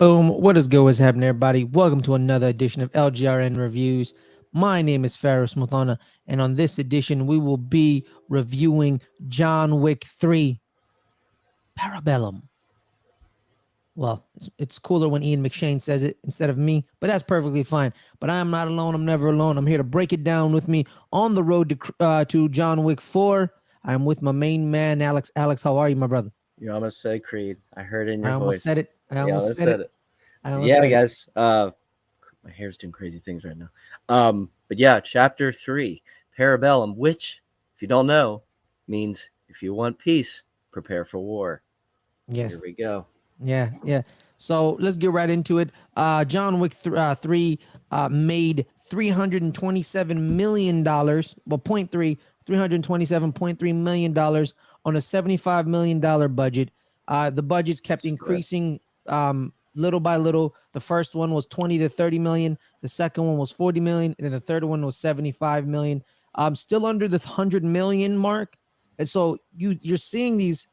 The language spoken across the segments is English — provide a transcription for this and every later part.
Boom. What is good? What's happening, everybody? Welcome to another edition of LGRN Reviews. My name is Faris Muthana, and on this edition, we will be reviewing John Wick 3 Parabellum. Well, it's cooler when Ian McShane says it instead of me, but that's perfectly fine. But I am not alone. I'm never alone. I'm here to break it down with me on the road to John Wick 4. I'm with my main man, Alex. Alex, how are you, my brother? You almost said Creed. I heard it in I your almost said voice. it. I You almost almost said said it. it. I almost Yeah, said it. guys. My hair's doing crazy things right now. But yeah, chapter 3, Parabellum, which, if you don't know, means if you want peace, prepare for war. Here Yes. we go. Yeah. So let's get right into it. John Wick 3 made $327 million. Well, $327.3 million on a $75 million budget. The budgets kept Spread. increasing little by little. The first one was 20 to 30 million. The second one was 40 million, and then the third one was 75 million. Still under the 100 million mark. And so you're seeing these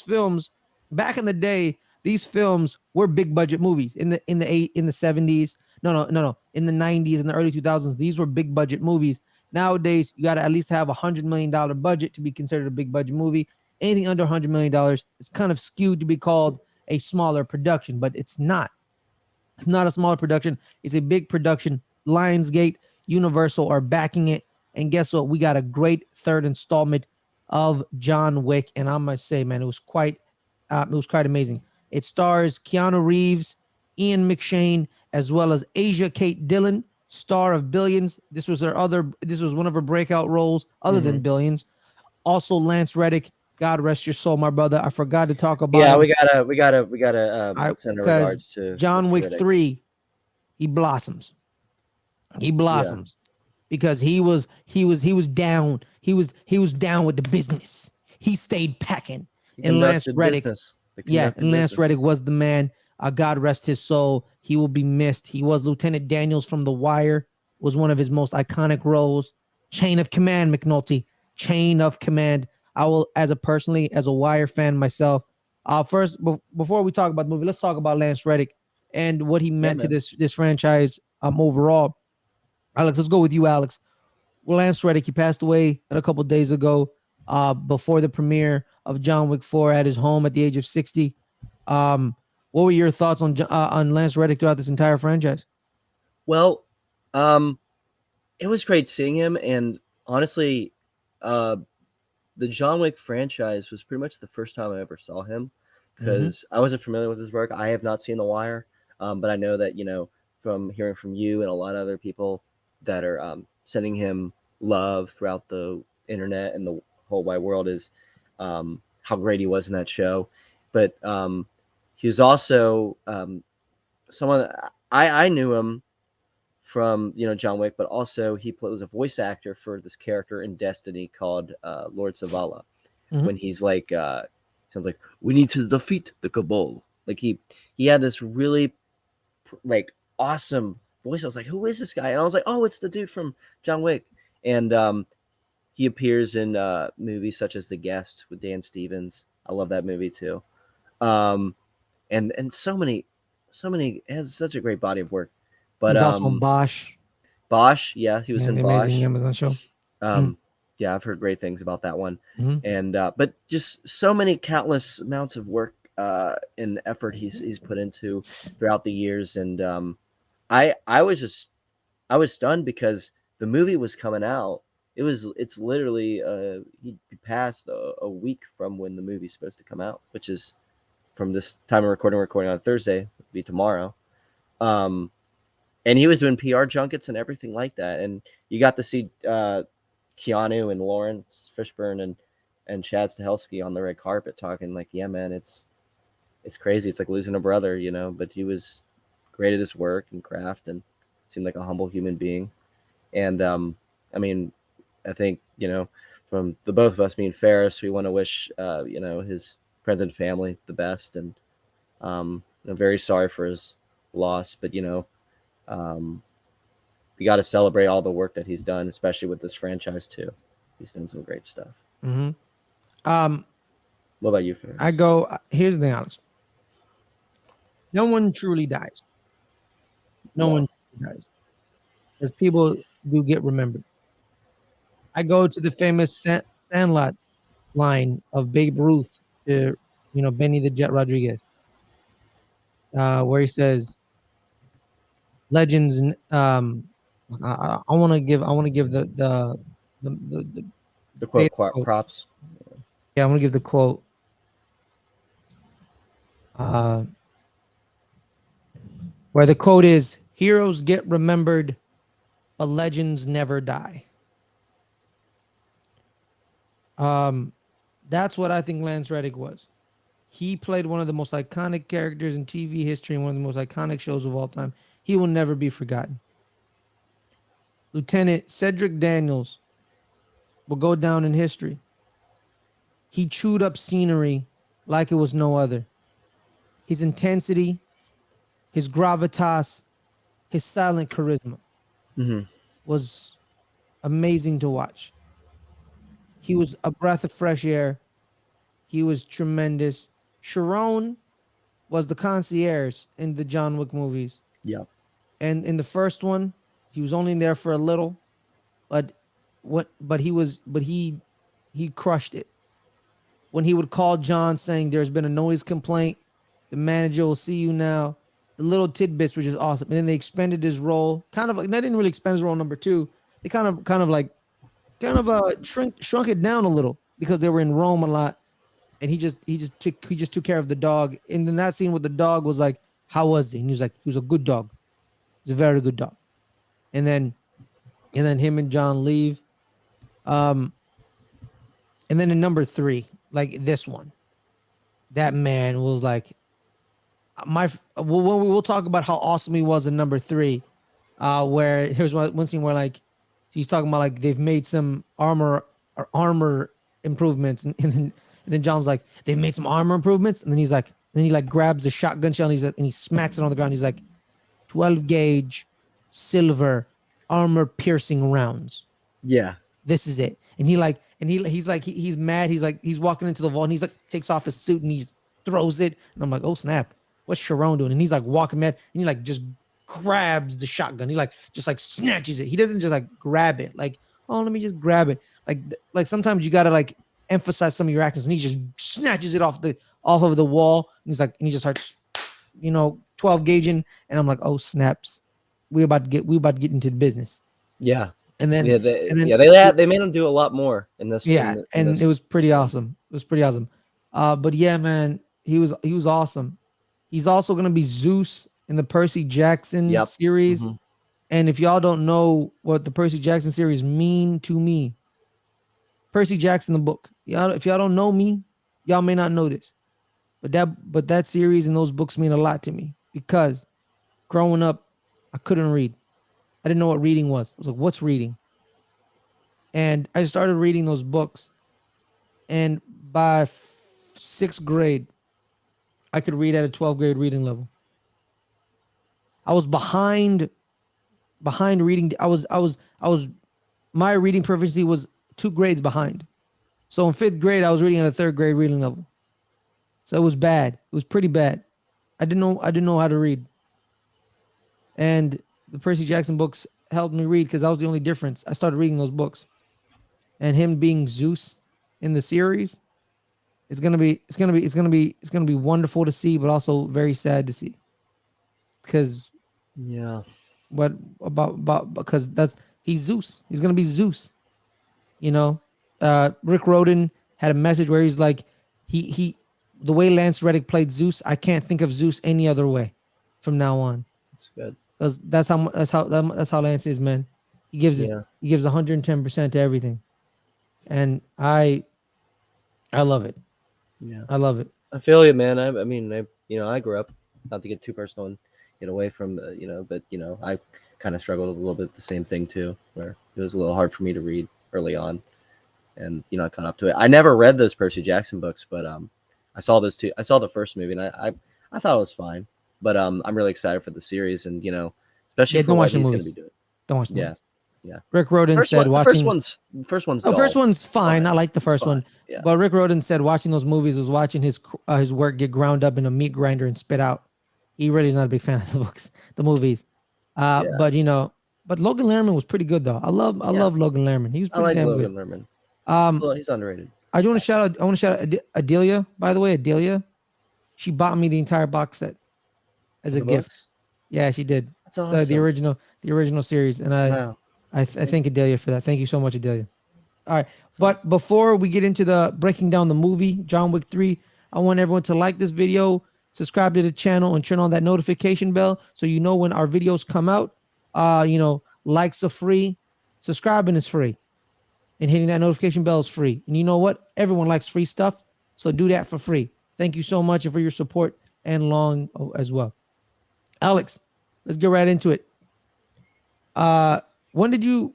films back in the day. These films were big budget movies in the 70s. No. In the 90s and the early 2000s, these were big budget movies. Nowadays, you got to at least have $100 million budget to be considered a big budget movie. Anything under $100 million is kind of skewed to be called a smaller production, but it's not. It's not a smaller production. It's a big production. Lionsgate, Universal are backing it. And guess what? We got a great third installment of John Wick. And I must say, man, it was quite amazing. It stars Keanu Reeves, Ian McShane, as well as Asia Kate Dillon, star of Billions. This was one of her breakout roles other Hmm. than Billions. Also Lance Reddick. God rest your soul, my brother. I forgot to talk about Yeah, him. we gotta I send our because regards to John Mr. Wick Riddick. 3, he blossoms. He Yeah, blossoms because he was down. He was down with the business. He stayed packing. he And Lance conducted Reddick, business. They yeah, conducted and Lance business. Reddick was the man. God rest his soul. He will be missed. He was Lieutenant Daniels from The Wire. Was one of his most iconic roles. Chain of Command, McNulty. Chain of Command. I will, as a Wire fan myself. First, before we talk about the movie, let's talk about Lance Reddick and what he Yeah, meant to man. this franchise overall. Alex, let's go with you, Alex. Well, Lance Reddick, he passed away a couple days ago, before the premiere of John Wick 4 at his home at the age of 60. Um, what were your thoughts on Lance Reddick throughout this entire franchise? Well, um, it was great seeing him, and honestly, uh, the John Wick franchise was pretty much the first time I ever saw him Mm-hmm. because I wasn't familiar with his work. I have not seen The Wire, but I know that from hearing from you and a lot of other people that are sending him love throughout the internet and the whole wide world is how great he was in that show. But he was also someone I knew him from John Wick, but also was a voice actor for this character in Destiny called Lord Savala. Mm-hmm. When he's like, sounds like we need to defeat the Cabal. Like he had this really like awesome voice. I was like, who is this guy? And I was like, oh, it's the dude from John Wick. And he appears in movies such as The Guest with Dan Stevens. I love that movie too. Um, and so many it has such a great body of work. He But was also on Bosch, Bosch, yeah, he was man, in the amazing Bosch. Amazon show. Mm-hmm. Um, yeah, I've heard great things about that one. Mm-hmm. And but just so many countless amounts of work and effort he's put into throughout the years. And I was stunned because the movie was coming out. It's literally he passed a week from when the movie's supposed to come out, which is from this time of recording on Thursday, would be tomorrow. Um, and he was doing PR junkets and everything like that. And you got to see Keanu and Lawrence Fishburne and Chad Stahelski on the red carpet talking like, yeah, man, it's crazy. It's like losing a brother, But he was great at his work and craft and seemed like a humble human being. And I mean, I think from the both of us, me and Ferris, we want to wish his friends and family the best, and I'm very sorry for his loss, but um, we got to celebrate all the work that he's done, especially with this franchise too. He's done some great stuff. Mm-hmm. Um, What about you, I Ferris? go. Here's the thing, Alex. No one truly dies. No No. one truly dies. Because people do get remembered. I go to the famous Sandlot line of Babe Ruth to, Benny the Jet Rodriguez, where he says, "Legends." I want to give the The famous quote, quote. props. Yeah, I want to give the quote. Uh, where the quote is, "Heroes get remembered, but legends never die." Um, that's what I think Lance Reddick was. He played one of the most iconic characters in TV history and one of the most iconic shows of all time. He will never be forgotten. Lieutenant Cedric Daniels will go down in history. He chewed up scenery like it was no other. His intensity, his gravitas, his silent charisma Hmm. was amazing to watch. He was a breath of fresh air. He was tremendous. Sharon was the concierge in the John Wick movies. Yeah. And in the first one, he was only there for a little, but he crushed it. When he would call John saying there's been a noise complaint, the manager will see you now. The little tidbits were just awesome. And then they expanded his role. Kind of like they didn't really expand his role number two. They shrunk it down a little because they were in Rome a lot. And he just took care of the dog. And then that scene with the dog was like, how was he? And he was like, he was a good dog. He's a very good dog. And then him and John leave. Um, and then in number three, like this one, that man was like we'll talk about how awesome he was in number three. Where here's one scene where like he's talking about like they've made some armor improvements, and then John's like they've made some armor improvements, and then he like grabs the shotgun shell and he smacks it on the ground. He's like 12 gauge silver armor piercing rounds. Yeah. This is it. And he's mad. He's walking into the vault and he's like takes off his suit and he throws it. And I'm like, oh snap, what's Sharon doing? And he's like walking mad and he like just grabs the shotgun. He like just like snatches it. He doesn't just like grab it like, oh, let me just grab it. Like sometimes you gotta like emphasize some of your actions, and he just snatches it off of the wall. And he just starts 12 gauging, and I'm like, oh snaps, we about to get into the business. Yeah. And then Yeah. They made him do a lot more in this. yeah, In and it this. was pretty awesome. It was pretty awesome. But yeah, man, he was awesome. He's also gonna be Zeus in the Percy Jackson Yep. series. Hmm. And if y'all don't know what the Percy Jackson series mean to me, Percy Jackson the book. Y'all, if y'all don't know me, y'all may not know this. But that series and those books mean a lot to me because growing up, I couldn't read. I didn't know what reading was. I was like, what's reading? And I started reading those books. And by sixth grade, I could read at a 12th grade reading level. I was behind reading. I was my reading proficiency was 2 grades behind. So in 5th grade, I was reading at a 3rd grade reading level. So it was bad. It was pretty bad. I didn't know how to read. And the Percy Jackson books helped me read because that was the only difference. I started reading those books. And him being Zeus in the series, it's gonna be wonderful to see, but also very sad to see. Because Yeah. what about because he's Zeus. He's gonna be Zeus. You know, Rick Roden had a message where he's like, he the way Lance Reddick played Zeus, I can't think of Zeus any other way from now on. That's good. Because that's how Lance is, man. Yeah. He gives 110% to everything, and I love it. Yeah. I love it. I feel you, man. I mean, I grew up, not to get too personal and get away from, but I kind of struggled a little bit with the same thing too, where it was a little hard for me to read early on, and I caught up to it. I never read those Percy Jackson books, but I saw those two. I saw the first movie, and I thought it was fine, but I'm really excited for the series, and especially Yeah, for don't what watch the he's going to movies. be doing. Don't watch the Yeah, movies. yeah. Rick Roden said The first watching. one's Oh, first dull. one's fine. I like the It's first fine. one. Yeah, But Rick Roden said watching those movies was watching his work get ground up in a meat grinder and spit out. He really is not a big fan of the books, the movies. Yeah, But but Logan Lerman was pretty good though. I yeah. love Logan Lerman. He was I pretty like damn good. Logan Lerman. Um, He's underrated. I do want to shout out. I want to shout out Adelia. By the way, Adelia, she bought me the entire box set as For a the gift. books. Yeah, she did. That's The awesome. original series, and Wow. I thank Adelia for that. Thank you so much, Adelia. All right. That's But awesome. before we get into the breaking down the movie, John Wick 3, I want everyone to like this video, subscribe to the channel, and turn on that notification bell so you know when our videos come out. Likes are free, subscribing is free, and hitting that notification bell is free. And you know what? Everyone likes free stuff. So do that for free. Thank you so much for your support and long as well. Alex, let's get right into it. Uh when did you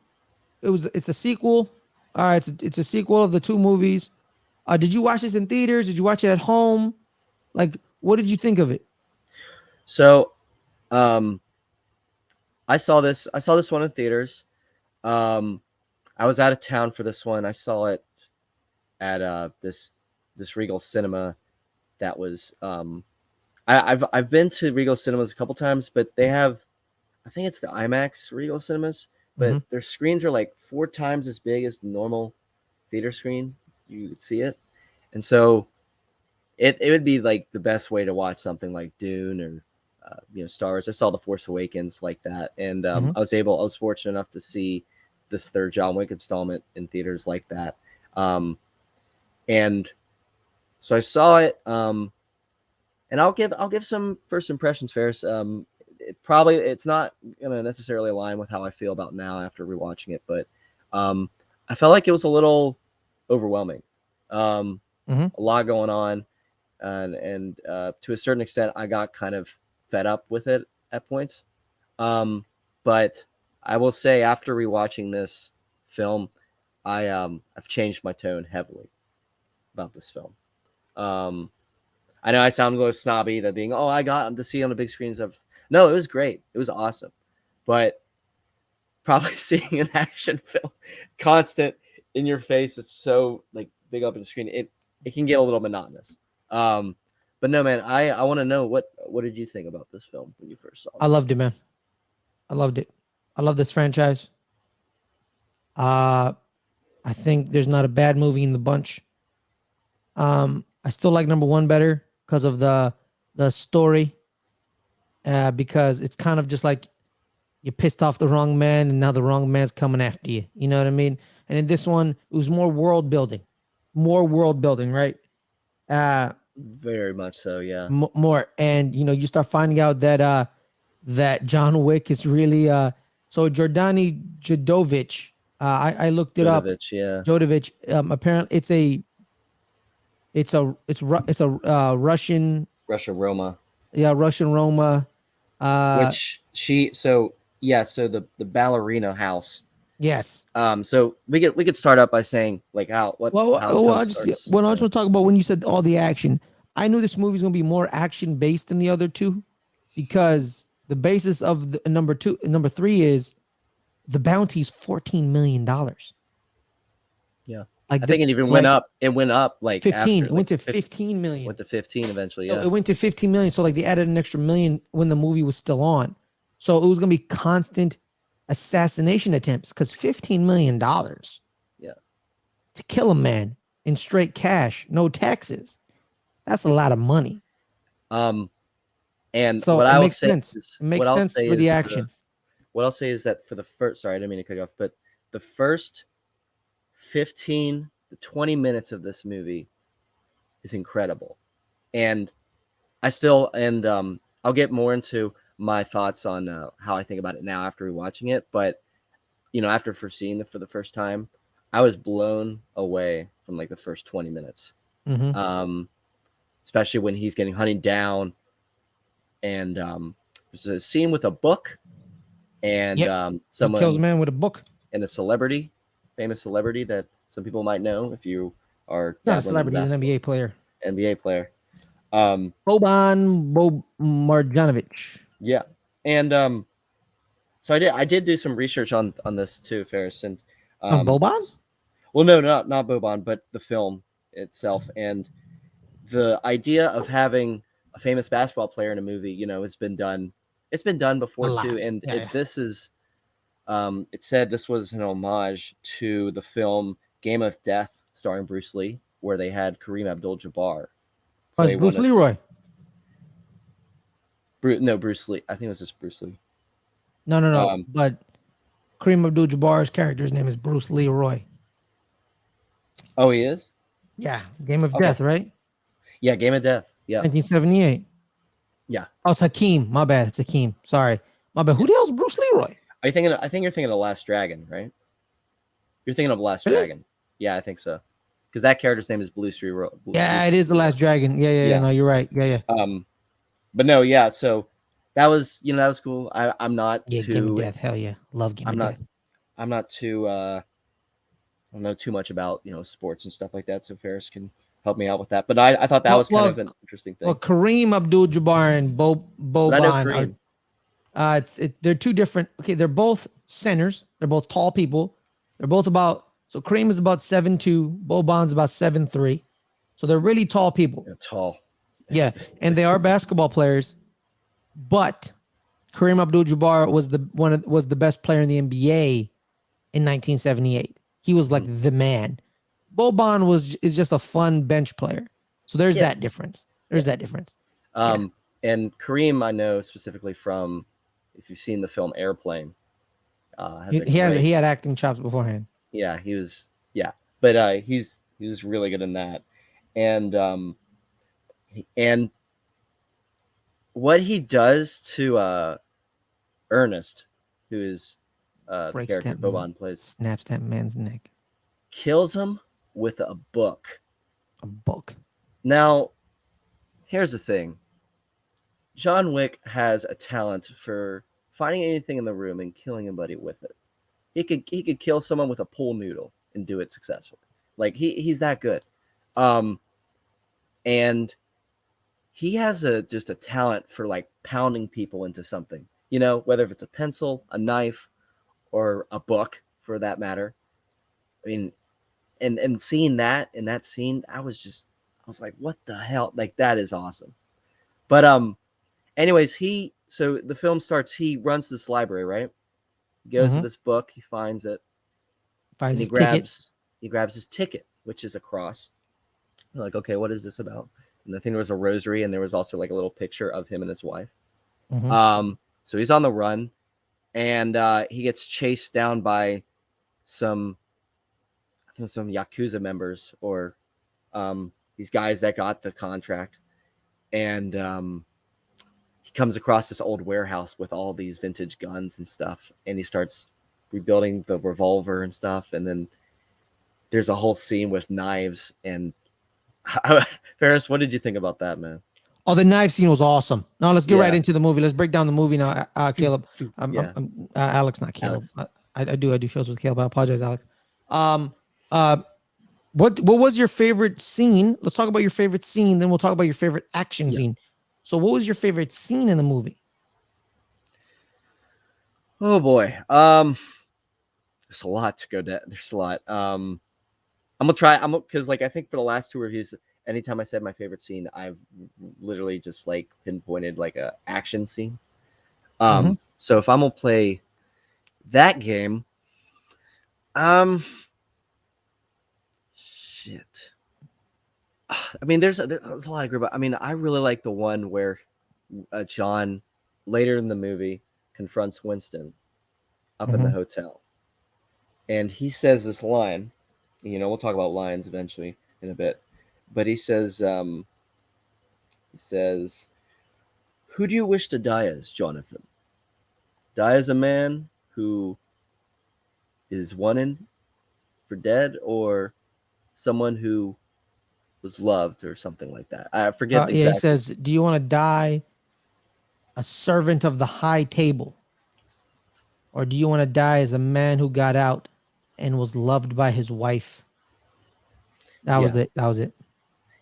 it's a sequel. All right, it's a sequel of the two movies. Did you watch this in theaters? Did you watch it at home? Like, what did you think of it? So, um, I saw this. I saw this one in theaters. Um, I was out of town for this one. I saw it at this Regal Cinema. That was I've been to Regal Cinemas a couple times, but they have, I think it's the IMAX Regal Cinemas, but Mm-hmm. their screens are like 4 times as big as the normal theater screen. You could see it, and so it would be like the best way to watch something like Dune or Star Wars. I saw The Force Awakens like that, and Mm-hmm. I was fortunate enough to see this third John Wick installment in theaters like that, and so I saw it. And I'll give some first impressions, Ferris. It's not gonna necessarily align with how I feel about now after rewatching it, but I felt like it was a little overwhelming. Mm-hmm. A lot going on, and to a certain extent, I got kind of fed up with it at points. But I will say, after rewatching this film, I've changed my tone heavily about this film. Um, I know I sound a little snobby, that being, oh, I got to see on the big screens of, no, it was great. It was awesome. But probably seeing an action film constant in your face, it's so like big up in the screen, it can get a little monotonous. Um, but no, man, I want to know what did you think about this film when you first saw I it? loved it, man. I loved it. I love this franchise. Uh, I think there's not a bad movie in the bunch. I still like number one better because of the story. Because it's kind of just like you pissed off the wrong man, and now the wrong man's coming after you. You know what I mean? And in this one, it was more world building, right? Uh, Very much so, yeah. more, and you start finding out that John Wick is really so Jordani Jodovich. I looked it up. Jodovich, yeah. Jodovich. Apparently, it's a Russian, Russia Roma, yeah, Russian Roma. Uh, which so the ballerina house. yes. So we could start up by saying like how the film starts. I just want to talk about when you said all the action. I knew this movie's gonna be more action based than the other two because the basis of the number three is the bounty's $14 million. Yeah. Like I think it even went up. It went up like 15. after It like went to 15 million. went to 15 eventually. So Yeah. it went to 15 million. So like they added an extra million when the movie was still on. So it was gonna be constant assassination attempts because $15 million Yeah. to kill a man in straight cash, no taxes. That's a lot of money. Um and So it makes sense. It what makes I'll sense say for the is action. what I'll say is that for the first, sorry, I didn't mean to cut you off, but the first 15 to 20 minutes of this movie is incredible. And I'll get more into my thoughts on how I think about it now after rewatching it. But after first seeing it for the first time, I was blown away from like the first 20 minutes. Mm-hmm. Um, Especially when he's getting hunted down, and there's a scene with a book and Yep. He kills a someone man with a book. and a celebrity, famous celebrity that some people might know if you are Not a dabbling in celebrity, he's an basketball, NBA player. NBA player. Um, Boban Marjanovic. yeah, and so I did do some research on this too, Ferris, and On Boban? well, no, not Boban, but the film itself, and the idea of having a famous basketball player in a movie, you know, it's been done before A too. lot. And Yeah, yeah. this is it said this was an homage to the film Game of Death starring Bruce Lee, where they had Kareem Abdul-Jabbar Oh, it's play one Bruce of Leroy. Bruce Lee. I think it was just Bruce Lee. No, no, no. Um, But Kareem Abdul-Jabbar's character's name is Bruce Leroy. oh, he is. Yeah, Game of Okay. Death, right? Yeah, Game of Death. Yeah, 1978. yeah, Oh, it's Hakeem. My bad. It's Hakeem. Sorry. My bad. yeah. Who the hell's Bruce Leroy? Are you thinking? I think you're thinking of Last Dragon, right? You're thinking of Last Really? Dragon. Yeah, I think so. Because that character's name is Yeah, it Bruce is the Last Leroy. Dragon. Yeah, yeah, yeah. Yeah. No, you're right. Yeah, yeah. But no, yeah. So that was, that was cool. I'm not Yeah, Game of too. Death. Hell yeah. Love Game I'm of not. Death. I'm not too. I don't know too much about sports and stuff like that. So Ferris can help me out with that. But I thought that Well, was kind of well, an interesting well, thing. Kareem Abdul-Jabbar and But I know Boban are Kareem. they're two different. Okay, they're both centers. They're both tall people. They're both about so Kareem is about 7'2", Boban's about 7'3". So they're really tall people. Yeah, tall. Yeah, and they are basketball players, but Kareem Abdul-Jabbar was the best player in the NBA in 1978. He was like the man. Boban is just a fun bench player. So there's Yeah, that difference. yeah. There's that difference. Yeah. And Kareem, I know specifically from, if you've seen the film Airplane, has a great. He had acting chops beforehand. Yeah, he was. Yeah, but he was really good in that, and and what he does to Ernest, who is the Breaks character that Boban plays, snaps that man's neck. kills him with a book. A book. Now, here's the thing. John Wick has a talent for finding anything in the room and killing anybody with it. He could kill someone with a pool noodle and do it successfully. Like he's that good. And he has just a talent for like pounding people into something. Whether if it's a pencil, a knife, or a book for that matter. I mean, and seeing that in that scene, I was like, what the hell? Like that is awesome. But anyways, so the film starts, he runs to this library, right? He goes to this book, he finds it, Finds and his ticket. he grabs his ticket, which is a cross. I'm like, okay, what is this about? And I think there was a rosary, and there was also like a little picture of him and his wife. So he's on the run, and he gets chased down by some Yakuza members, or these guys that got the contract. And he comes across this old warehouse with all these vintage guns and stuff, and he starts rebuilding the revolver and stuff. And then there's a whole scene with knives. And Ferris, what did you think about that, man? Oh, the knife scene was awesome. Now let's get right Yeah. into the movie. Let's break down the movie now, Caleb. Yeah. I'm Alex, not Caleb. Alex. I do shows with Caleb. I apologize, Alex. What was your favorite scene? Let's talk about your favorite scene. Then we'll talk about your favorite action scene. So, what was your favorite scene in the movie? Oh boy, there's a lot to go down. There's a lot. I'm because like I think for the last two reviews, anytime I said my favorite scene, I've literally just like pinpointed like a action scene. So if I'm gonna play that game, shit. I mean, there's a lot of great. I mean, I really like the one where John later in the movie confronts Winston up in the hotel, and he says this line. We'll talk about lines eventually in a bit, but he says, "Who do you wish to die as, Jonathan? Die as a man who is wanted for dead, or someone who was loved, or something like that." I forget exactly. Yeah, he says, "Do you want to die a servant of the high table, or do you want to die as a man who got out and was loved by his wife?" That was it. That was it.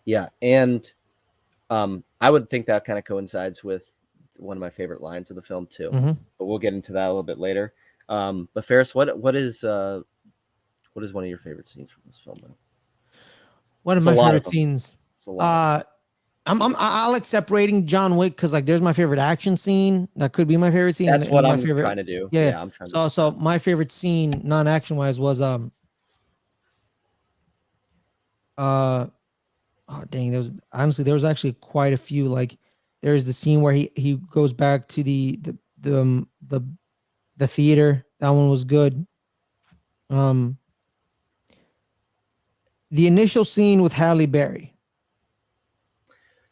Yeah, and I would think that kind of coincides with one of my favorite lines of the film too. But we'll get into that a little bit later. But Ferris, what is one of your favorite scenes from this film? Though? One of my favorite scenes. I I like separating John Wick because like there's my favorite action scene that could be my favorite scene, That's and what my I'm favorite, trying to do. yeah. Yeah, I'm trying to So do that. my favorite scene, non-action wise, was uh oh dang, there was honestly there was actually quite a few. Like there's the scene where he goes back to the theater. That one was good. Um, the initial scene with Halle Berry.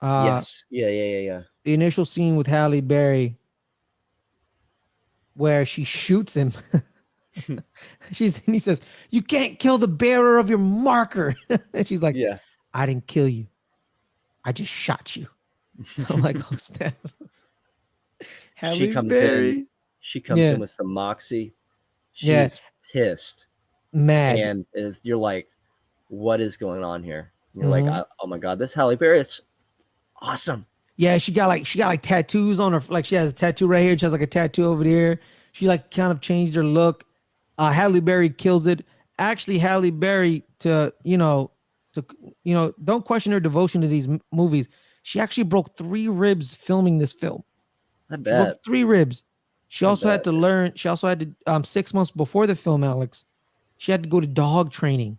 Uh, Yes. Yeah. the initial scene with Halle Berry where she shoots him. He says, "You can't kill the bearer of your marker." And she's like, Yeah. "I didn't kill you. I just shot you." I'm like, "Oh snap." she Halle comes in. Berry. She comes in Yeah. with some moxie. Yeah. She's pissed, Mad. and you're like, "What is going on here?" And you're like, Hmm. "Oh my god, this Halle Berry is awesome." Yeah, she got like tattoos on her. Like she has a tattoo right here. She has like a tattoo over there. She like kind of changed her look. Halle Berry kills it. Actually, Halle Berry to don't question her devotion to these movies. She actually broke 3 ribs filming this film. I She broke bet. 3 ribs. She I also had bet. to learn. She also had to 6 months before the film, Alex. She had to go to dog training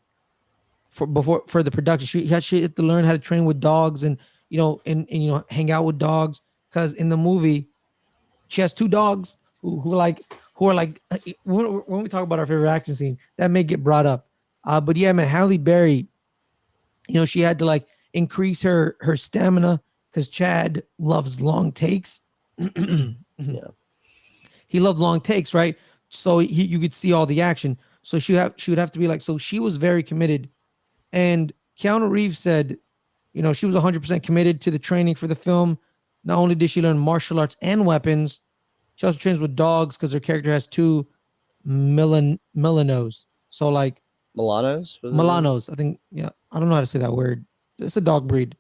for the production. She had to learn how to train with dogs and hang out with dogs because in the movie she has 2 dogs who are like when we talk about our favorite action scene that may get brought up. But yeah, man, Halle Berry, she had to like increase her stamina because Chad loves long takes. Yeah. He loved long takes, right? So you could see all the action. So she would have to be like, so she was very committed. And Keanu Reeves said, she was 100% committed to the training for the film. Not only did she learn martial arts and weapons, she also trains with dogs because her character has 2 Milanos. So like Milanos was it? Milanos, I think. Yeah, I don't know how to say that word. It's a dog breed.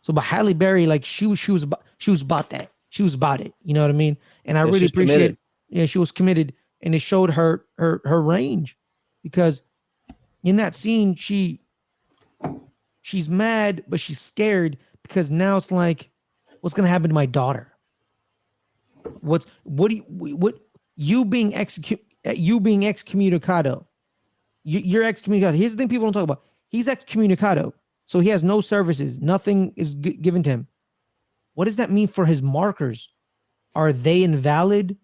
So, but Halle Berry, like she was about that. She was about it. You know what I mean? And I Yeah, really she's committed. appreciate. Yeah, she was committed, and it showed her range, because in that scene she's mad, but she's scared because now it's like, what's gonna happen to my daughter? What you being excommunicado? You're excommunicado. Here's the thing people don't talk about. He's excommunicado, so he has no services. Nothing is given to him. What does that mean for his markers? Are they invalid?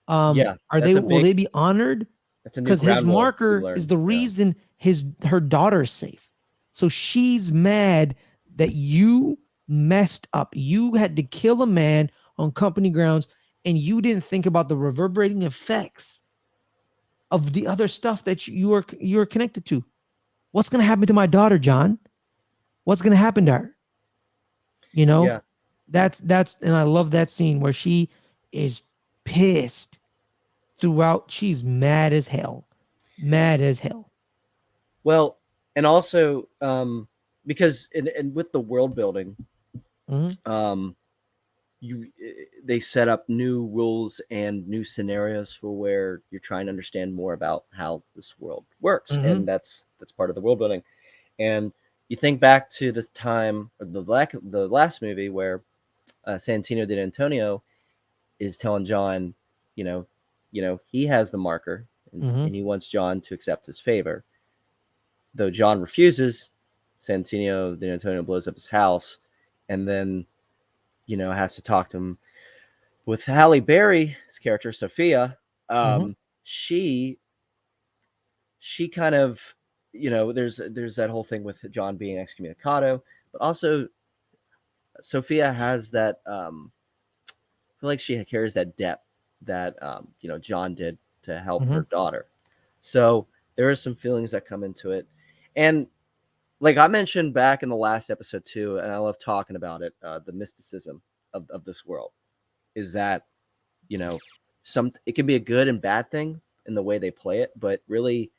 Yeah, Are they will they be honored? that's a new Because his ground rule we marker is learned. the Yeah. reason her daughter is safe. So she's mad that you messed up. You had to kill a man on company grounds, and you didn't think about the reverberating effects of the other stuff that you're connected to. What's gonna happen to my daughter, John? What's gonna happen to her? You know, Yeah. that's and I love that scene where she is pissed throughout. She's mad as hell. Mad as hell. Well, and also because and with the world building, Mm-hmm. um you they set up new rules and new scenarios for where you're trying to understand more about how this world works, Mm-hmm. and that's part of the world building. And you think back to the time of the last movie where Santino de Antonio is telling John, you know, he has the marker, Mm-hmm. and he wants John to accept his favor. Though John refuses, Santino de Antonio blows up his house, and then has to talk to him. With Halle Berry, his character Sophia, Mm-hmm. she kind of there's that whole thing with John being excommunicado, but also Sophia has that I feel like she carries that depth that John did to help Mm-hmm. her daughter. So there are some feelings that come into it, and like I mentioned back in the last episode too, and I love talking about it, the mysticism of this world is that you know it can be a good and bad thing in the way they play it, but really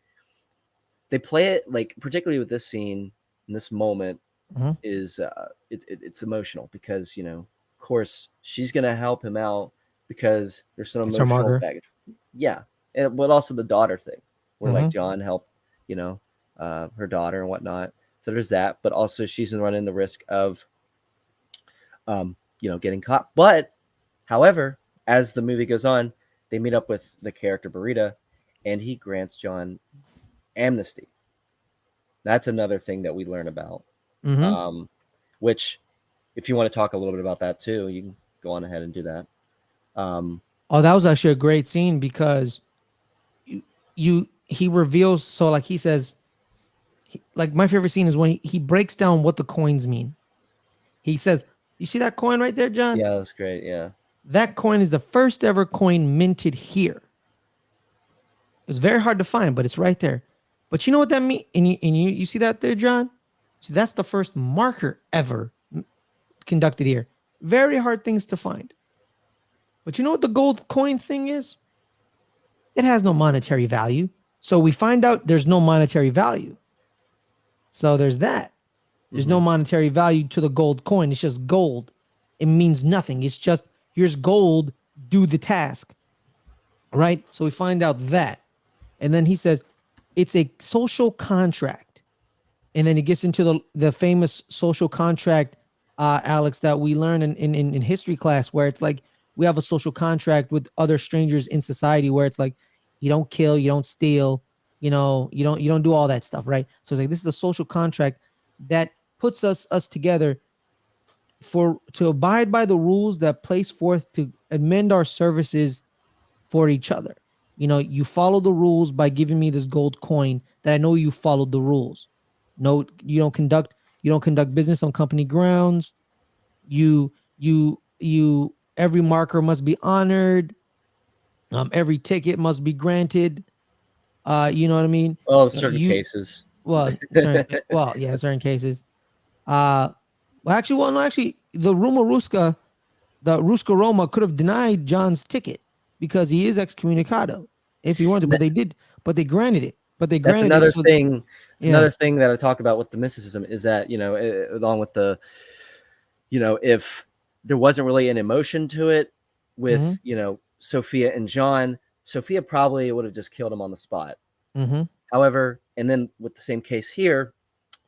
they play it like, particularly with this scene in this moment, Mm-hmm. is it's emotional because of course she's gonna help him out because there's some It's her emotional marker. baggage. Yeah, but also the daughter thing where like Mm-hmm. John helped you know her daughter and whatnot. So there's that, but also she's running the risk of getting caught. But however, as the movie goes on, they meet up with the character Burita, and he grants John amnesty. That's another thing that we learn about. Mm-hmm. Which, if you want to talk a little bit about that too, you can go on ahead and do that. Um, Oh, that was actually a great scene because he reveals. So like he says, like my favorite scene is when he breaks down what the coins mean. He says, "You see that coin right there, John? yeah, that's great. Yeah, That coin is the first ever coin minted here. It's very hard to find, but it's right there. But you know what that means? And you see that there, John? See, that's the first marker ever conducted here. Very hard things to find. But you know what the gold coin thing is? It has no monetary value. So we find out there's no monetary value. So there's that. There's no monetary value to the gold coin. It's just gold. It means nothing. It's just here's gold, do the task. Right? So we find out that. And then he says it's a social contract. And then he gets into the famous social contract, Alex, that we learn in history class, where it's like we have a social contract with other strangers in society where it's like you don't kill, you don't steal, you don't do all that stuff, right? So it's like this is a social contract that puts us together to abide by the rules that place forth to amend our services for each other. You follow the rules by giving me this gold coin that I know you followed the rules. No, you don't conduct business on company grounds. You every marker must be honored. Every ticket must be granted. You know what I mean? well, in You know, certain you cases. yeah, certain cases. Well, no, actually, the Ruska Roma could have denied John's ticket because he is excommunicado if he wanted to, but they granted it. But they That's granted it. another So thing. It's yeah. another thing that I talk about with the mysticism is that along with the if there wasn't really an emotion to it Mm-hmm. with Sophia and John, Sophia probably would have just killed him on the spot. Mm-hmm. However, and then with the same case here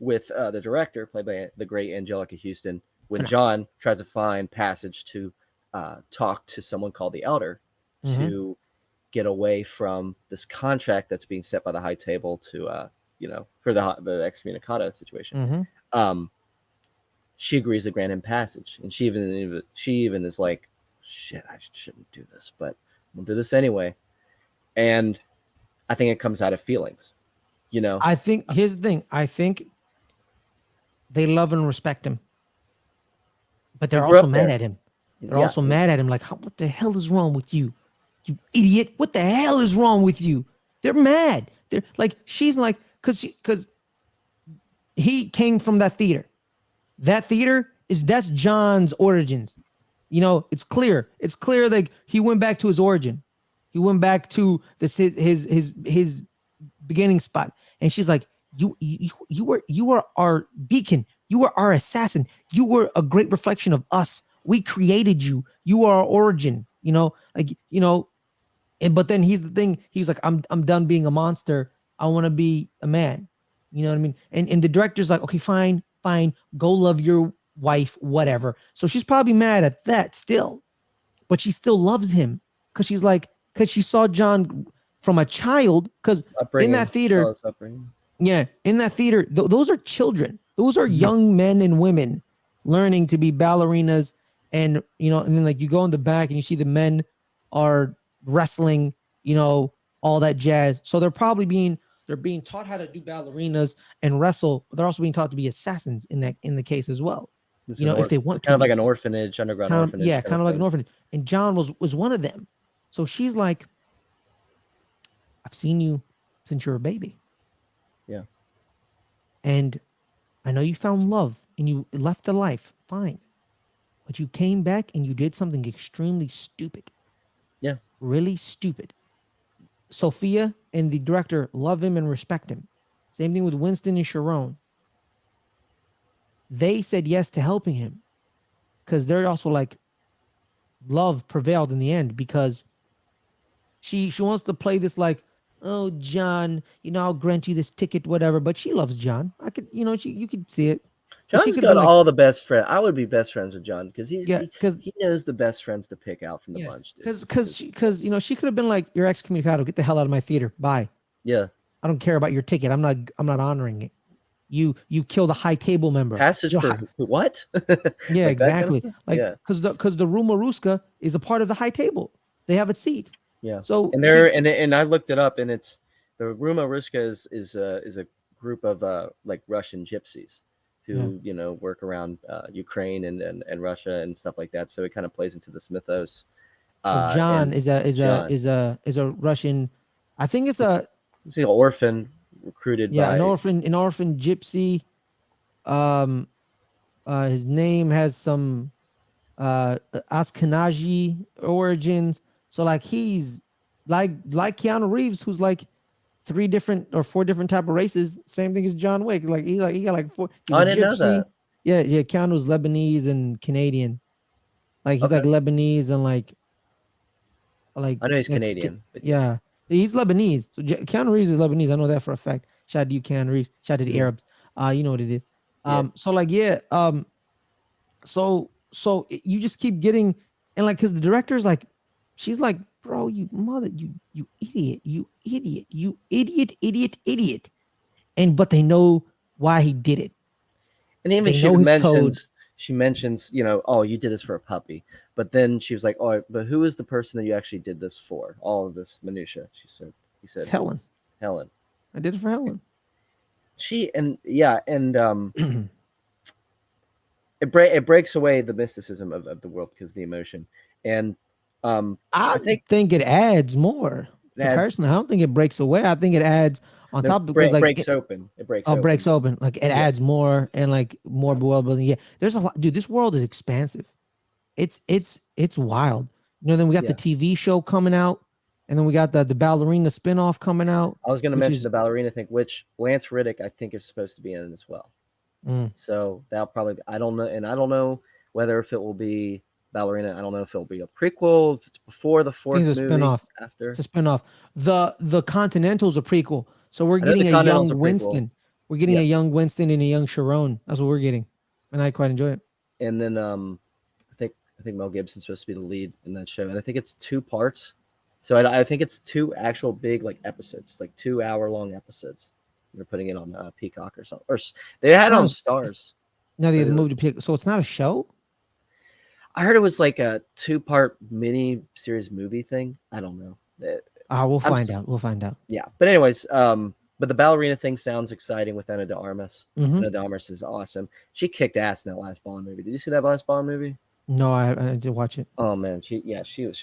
with the director played by the great Angelica Houston, when Phenomenal. John tries to find passage to talk to someone called the Elder Mm-hmm. to get away from this contract that's being set by the High Table to for the excommunicado situation. Mm-hmm. Um, she agrees to grant him passage, and she even is like, "Shit, I shouldn't do this, but we'll do this anyway." And I think it comes out of feelings, you know. I think here's the thing. I think they love and respect him, but He they're grew also up mad there, at him. They're yeah. also mad at him. Like, what the hell is wrong with you? You idiot. What the hell is wrong with you? They're mad. They're like, she's like, because he came from that theater. That theater that's John's origins. It's clear. It's clear like he went back to his origin. He went back to his beginning spot. And she's like, you were our beacon. You were our assassin. You were a great reflection of us. We created you. You are our origin. But then he's the thing. He's like, I'm done being a monster. I want to be a man. You know what I mean? And the director's like, okay, fine, go love your wife, whatever. So she's probably mad at that still, but she still loves him because she saw John from a child. Because in that Upbringing, theater, upbringing. yeah, in that theater, those are children. Those are young men and women learning to be ballerinas. And then like you go in the back and you see the men are wrestling, all that jazz. So they're being taught how to do ballerinas and wrestle, but they're also being taught to be assassins in the case as well. It's If they want to kind of like be an orphanage, underground kind of, orphanage yeah, kind kind of of like an thing. orphanage. And John was one of them. So she's like, I've seen you since you're a baby. Yeah. And I know you found love and you left the life. Fine. But you came back and you did something extremely stupid. Yeah. Really stupid. Sophia and the director love him and respect him. Same thing with Winston and Sharon. They said yes to helping him because they're also like, love prevailed in the end because she wants to play this like, oh, John, I'll grant you this ticket, whatever. But she loves John. I could, you could see it. she John's could have got been like, all the best friends. I would be best friends with John because yeah, because he knows the best friends to pick out from the yeah, bunch, dude. because she could have been like, you're excommunicado, get the hell out of my theater, bye. Yeah, I don't care about your ticket. I'm not honoring it. You killed a high table member. passage for what? Yeah, Like that kind of exactly. stuff. Like Yeah, because the Rumaruska is a part of the high table. They have a seat. yeah. So And she, I looked it up, and it's the Ruma Ruska is a group of like Russian gypsies yeah. who work around Ukraine and Russia and stuff like that. So it kind of plays into this mythos. Of John And is a is a John, is a is a Russian. I think it's a he's an orphan recruited yeah, by. an orphan gypsy. Um, his name has some Ashkenazi origins. So like he's like Keanu Reeves, who's like three different or four different type of races. Same thing as John Wick. Like he got like four. He's Oh, a I didn't know gypsy. that. Yeah, yeah. Keanu's Lebanese and Canadian. Like he's like Okay, Lebanese and like I know he's Canadian, but yeah. yeah. He's Lebanese. So Keanu Reeves is Lebanese. I know that for a fact. Shout out to you, Keanu Reeves. Shout out to the Mhm. Arabs. You know what it is. Yeah. So like yeah. You just keep getting, and like because the director's like, she's like, bro, you mother, you idiot, idiot, and but they know why he did it. And even They know his code. she mentions, oh, you did this for a puppy. But then she was like, oh, but who is the person that you actually did this for? All of this minutia. He said, It's Helen. Helen. I did it for Helen. It breaks away the mysticism of the world because of the emotion. And I I think think it adds more. that's Comparison, I don't think it breaks away. I think it adds on no, top because like breaks open. It breaks oh, open. breaks open. Like it Yeah. adds more and like more world building. Yeah, there's a lot, dude. This world is expansive. It's wild. Then we got the Yeah. TV show coming out, and then we got the ballerina spinoff coming out, I was going to which mention is the ballerina thing, which Lance Riddick I think is supposed to be in as well. mm, So that'll probably I don't know, and I don't know whether if it will be ballerina. I don't know if it'll be a prequel, if it's before the I think fourth it's a movie, spinoff. after. It's a spinoff. The Continental's a prequel, so we're I know the getting a Continental's a young prequel. Winston. We're getting Yeah, a young Winston and a young Sharon. That's what we're getting, and I quite enjoy it. and then I think Mel Gibson's supposed to be the lead in that show, and I think it's 2 parts. So I think it's 2 actual big like episodes, like 2 hour long episodes. They're putting it on Peacock or something, or they It's had it not on a. Stars. Now they But moved to pick, so it's not a show. I heard it was like a 2 part mini series movie thing. I don't know. We'll I'm find out. We'll find out. Yeah, but anyways, but the ballerina thing sounds exciting with Anna de Armas. Mm-hmm. Anna de Armas is awesome. She kicked ass in that last Bond movie. Did you see that last Bond movie? No, I did watch it. Oh man, she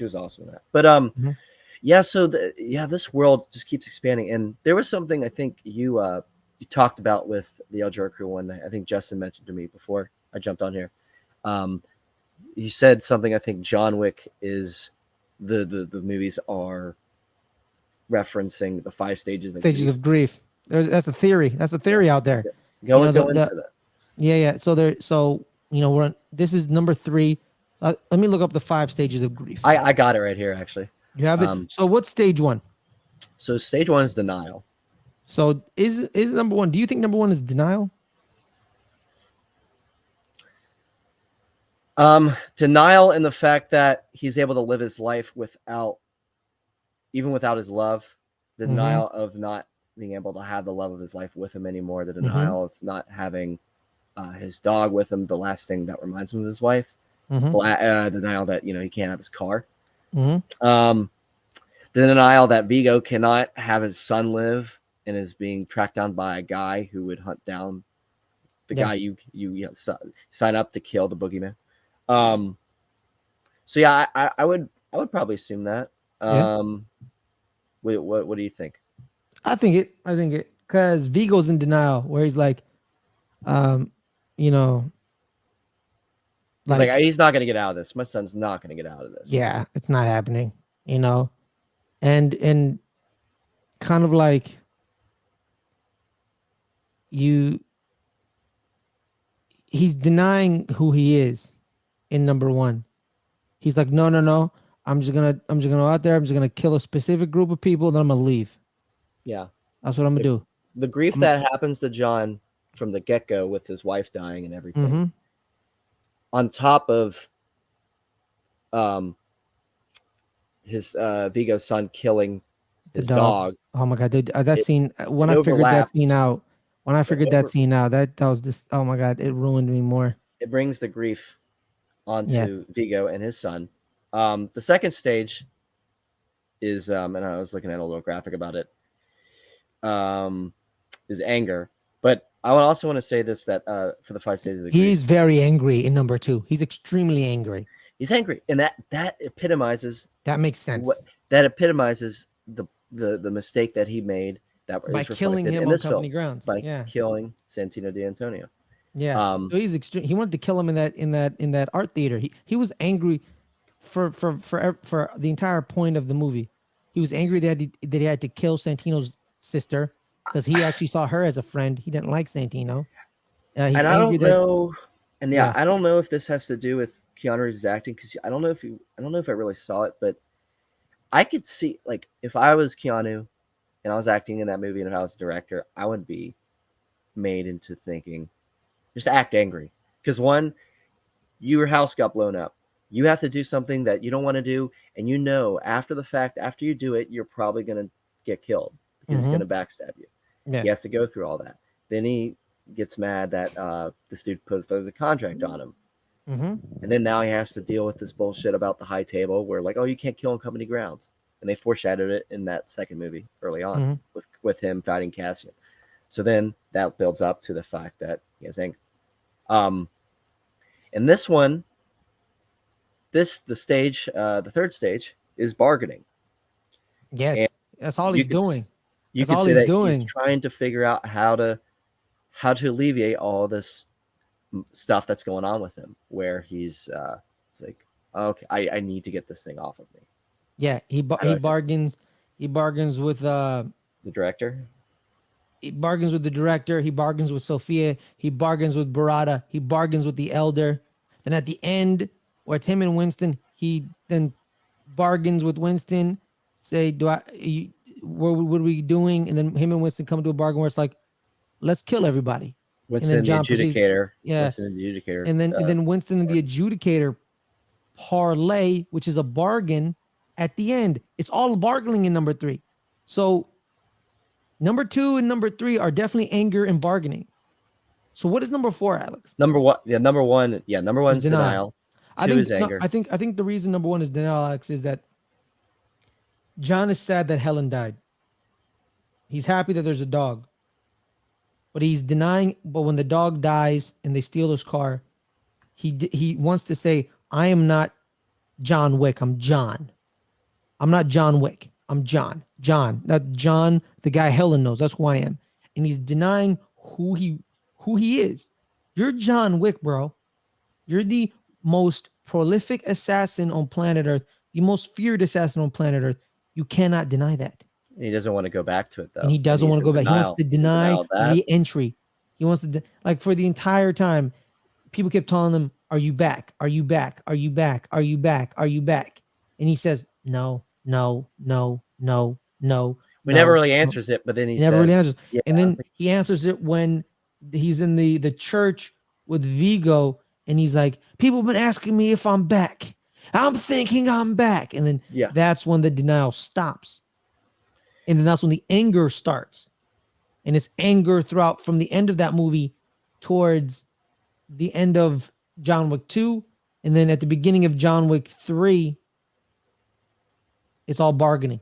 was awesome in that. But Mhm. yeah, so this world just keeps expanding, and there was something I think you talked about with the LGR crew one night. I think Justin mentioned to me before I jumped on here. You said something. I think John Wick is the movies are referencing the 5 stages Of grief. That's a theory. That's a theory out there. Go The into that. yeah. So this is number 3. Let me look up the 5 stages of grief. I got it right here actually. You have it. So what's stage 1? So stage 1 is denial. So is number 1? Do you think number 1 is denial? Denial in the fact that he's able to live his life without his love. The denial of not being able to have the love of his life with him anymore. The denial of not having his dog with him. The last thing that reminds him of his wife. The denial that he can't have his car. The denial that Vigo cannot have his son live and is being tracked down by a guy who would hunt down the guy you sign up to kill the boogeyman. So yeah, I would probably assume that. What do you think? I think it because Vigo's in denial where he's like, He's like, he's not going to get out of this. My son's not going to get out of this. Yeah, it's not happening, and kind of like he's denying who he is in number 1. He's like, no. I'm just gonna go out there. I'm just gonna kill a specific group of people. Then I'm gonna leave. Yeah, That's what I'm gonna do. The grief that happens to John from the get-go with his wife dying and everything, Mm-hmm. on top of um his Vigo's son killing The his dog. dog. Oh my god, dude, that it, scene. When it I figured that scene overlaps out, when I it figured that over scene out, that was this. Oh my god, it ruined me more. it brings the grief Yeah, onto Vigo and his son. The second stage is and I was looking at a little graphic about it, um is anger. But I also want to say this, that for the five stages of he's grief, very angry in number two. He's extremely angry. he's angry, and that epitomizes That makes what sense. that epitomizes the mistake that he made, that By is killing reflected him in on this company film, grounds. by Yeah, killing Santino D'Antonio. yeah. Um, So he's extreme. He wanted to kill him in that art theater. He was angry for the entire point of the movie. He was angry that he had to kill Santino's sister because he actually saw her as a friend. He didn't like Santino. He's and I angry don't that know, and yeah, yeah. I don't know if this has to do with Keanu Reeves' acting, because I don't know if I really saw it, but I could see, like, if I was Keanu and I was acting in that movie, and if I was a director, I would be made into thinking, just act angry, because one, your house got blown up. You have to do something that you don't want to do, and after the fact, after you do it, you're probably going to get killed because he's going Mm-hmm. to backstab you. Yeah. He has to go through all that. Then he gets mad that this dude throws a contract on him, Mm-hmm. and then now he has to deal with this bullshit about the high table, where, like, oh, you can't kill on company grounds, and they foreshadowed it in that second movie early on Mm-hmm. with him fighting Cassian. So then that builds up to the fact that he has anger. Um, and this one, the third stage is bargaining, and Yes. That's all you he's could doing. you That's could all say he's that he's doing. trying to figure out how to alleviate all this stuff that's going on with him, where it's like, okay, I need to get this thing off of me. Yeah. How do He I fix bargains. He bargains with the director? he bargains with the director. He bargains with Sophia. He bargains with Barada. He bargains with the elder. Then at the end, where it's him and Winston, he then bargains with Winston. Say, do I? What are we doing? And then him and Winston come to a bargain where it's like, let's kill everybody. And then Winston the John proceeds. adjudicator. Yeah. Winston the adjudicator. And then Winston and the adjudicator parlay, which is a bargain at the end. It's all bargaining in number three. So number two and number three are definitely anger and bargaining. So what is number four, Alex? Number one, yeah, number one, yeah, number Is one's denial. denial. I Two think is no, anger. I think the reason number one is denial, Alex, is that John is sad that Helen died. He's happy that there's a dog, but he's denying. But when the dog dies and they steal his car, he wants to say, "I am not John Wick. I'm John. I'm not John Wick. I'm John. John. That John, the guy Helen knows. That's who I am." And he's denying who he is. You're John Wick, bro. You're the most prolific assassin on planet Earth, the most feared assassin on planet Earth. You cannot deny that. He doesn't want to go back to it, And he though, and doesn't want he's to in go back. He wants denial. to He's in deny denial of that. re-entry. He wants to like for the entire time, people kept telling him, "Are you back? Are you back? Are you back? Are you back? Are you back?" And he says, "No, no, no, no, no, We never no, really no." answers it, but then he He never really says, answers. "Yeah, And I'm then he answers it when he's in the church with Vigo, and he's like, "People have been asking me if I'm back. I'm thinking I'm back." And then yeah, that's when the denial stops. And then that's when the anger starts. And it's anger throughout from the end of that movie towards the end of John Wick 2. And then at the beginning of John Wick 3, it's all bargaining.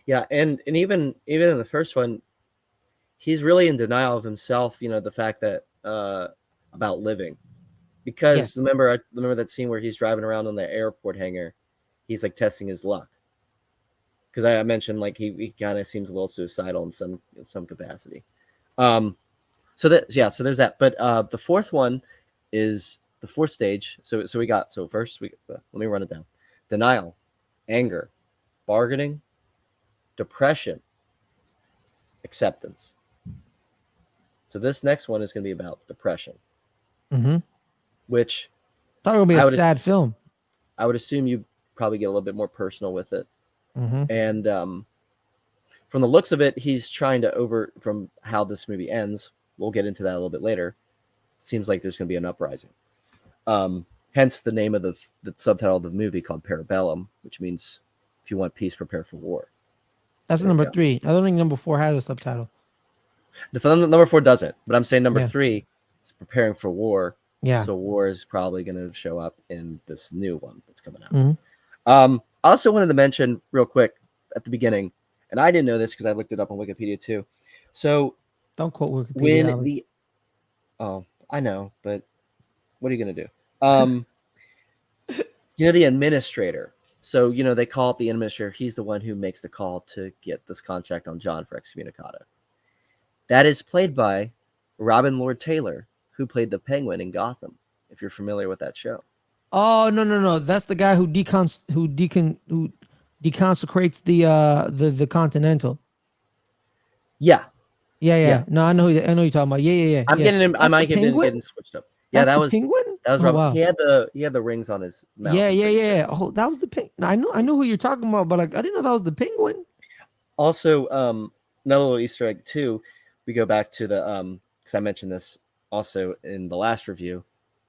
yeah." And even in the first one, he's really in denial of himself. The fact that about living, Yes. because remember that scene where he's driving around on the airport hangar, he's like testing his luck. Because I mentioned, like, he kind of seems a little suicidal in some capacity. So there's that. But the fourth one is the fourth stage. So we got, so first let me run it down: denial, anger, bargaining, depression, acceptance. So this next one is going to be about depression, Mm-hmm. which Probably gonna be a I would sad film. I would assume you probably get a little bit more personal with it. Mm-hmm. And from the looks of it, he's trying to from how this movie ends, we'll get into that a little bit later. Seems like there's going to be an uprising. Hence the name of the subtitle of the movie called Parabellum, which means if you want peace, prepare for war. That's There you number go. 3. I don't think number 4 has a subtitle. The film number 4 doesn't, but I'm saying number Yeah. 3 is preparing for war. Yeah. So war is probably going to show up in this new one that's coming out. Mhm. I also wanted to mention real quick at the beginning, and I didn't know this because I looked it up on Wikipedia too. So Don't quote Wikipedia, when Alex. I know, but what are you going to do? The administrator. So, they call it the administrator. He's the one who makes the call to get this contract on John for excommunicata. That is played by Robin Lord Taylor, who played the Penguin in Gotham, if you're familiar with that show. Oh, no. That's the guy who deconsecrates the Continental. Yeah. Yeah. No, I know who you're talking about. Yeah. I'm getting him. I That's the might have been Penguin? getting switched up. Yeah, That's that the was Penguin? Oh, Robin. wow. He had the rings on his mouth. Yeah. Oh, that was the Penguin. I know who you're talking about, but like I didn't know that was the Penguin. Also, another little Easter egg too. We go back to the because I mentioned this also in the last review,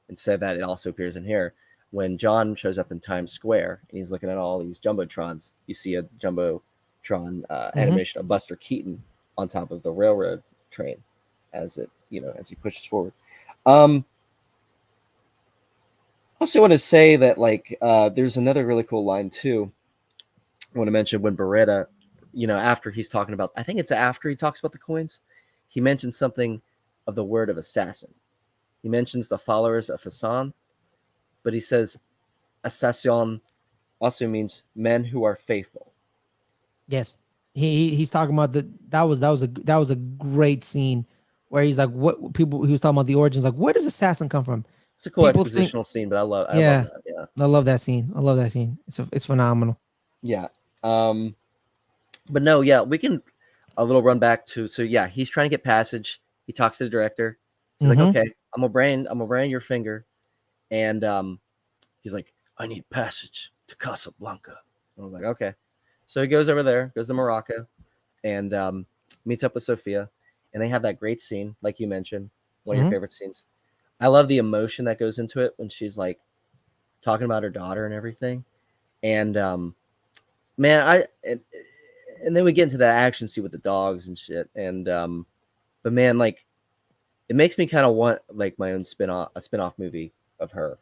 and said that it also appears in here. When John shows up in Times Square and he's looking at all these jumbotrons, you see a jumbotron animation of Buster Keaton on top of the railroad train as as he pushes forward. Also want to say that there's another really cool line too. I want to mention when Beretta, after he's talking about, I think it's after he talks about the coins, he mentions something of the word of assassin. He mentions the followers of Hassan, but he says assassin also means men who are faithful. Yes. He's talking about that was a great scene where he's like, what people he was talking about the origins, like where does assassin come from? It's a cool People think, expositional scene, but I love yeah, that. Yeah. I love that scene. It's phenomenal. Yeah. But no, yeah, we can a little run back to he's trying to get passage. He talks to the director. He's like, okay, I'm gonna brand your finger. And he's like, I need passage to Casablanca. I was like, okay. So he goes over there, goes to Morocco, and meets up with Sophia. And they have that great scene, like you mentioned, one of your favorite scenes. I love the emotion that goes into it when she's like talking about her daughter and everything. And man, and then we get into that action scene with the dogs and shit. And but man, like it makes me kind of want like my own spin-off movie of her.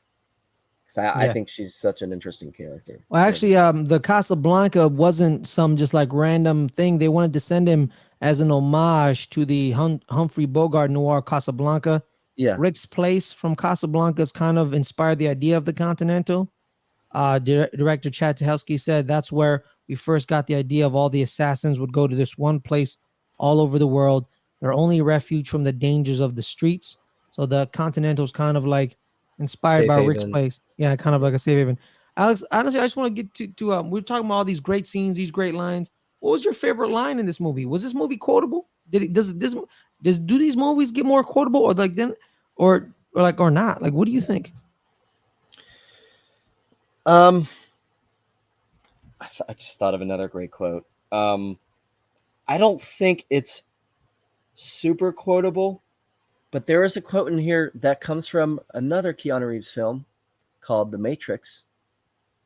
Because I think she's such an interesting character. Well, actually, the Casablanca wasn't some just like random thing. They wanted to send him as an homage to the Humphrey Bogart noir Casablanca. Yeah. Rick's Place from Casablanca's kind of inspired the idea of the Continental. Director Chad Stahelski said that's where we first got the idea of all the assassins would go to this one place all over the world. They're only refuge from the dangers of the streets. So the Continental's kind of like inspired Safe by haven. Rick's Place. Yeah, kind of like a safe haven. Alex, honestly, I just want to get to we're talking about all these great scenes, these great lines. What was your favorite line in this movie? Was this movie quotable? Does these movies get more quotable or like then or not? Like, what do you think? I just thought of another great quote. I don't think it's super quotable, but there is a quote in here that comes from another Keanu Reeves film called The Matrix.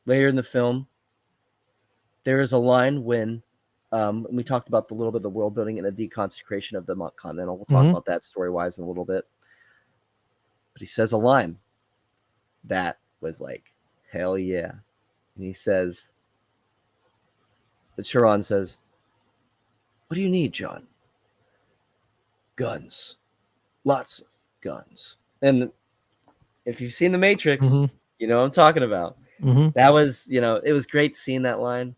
Later in the film, there is a line when we talked about the little bit of the world building and the deconsecration of the Continental. We'll talk about that story-wise in a little bit. But he says a line that was like, hell yeah. And he says, but Chiron says, what do you need, John? Guns. Lots of guns. And if you've seen The Matrix, you know what I'm talking about. That was, it was great seeing that line.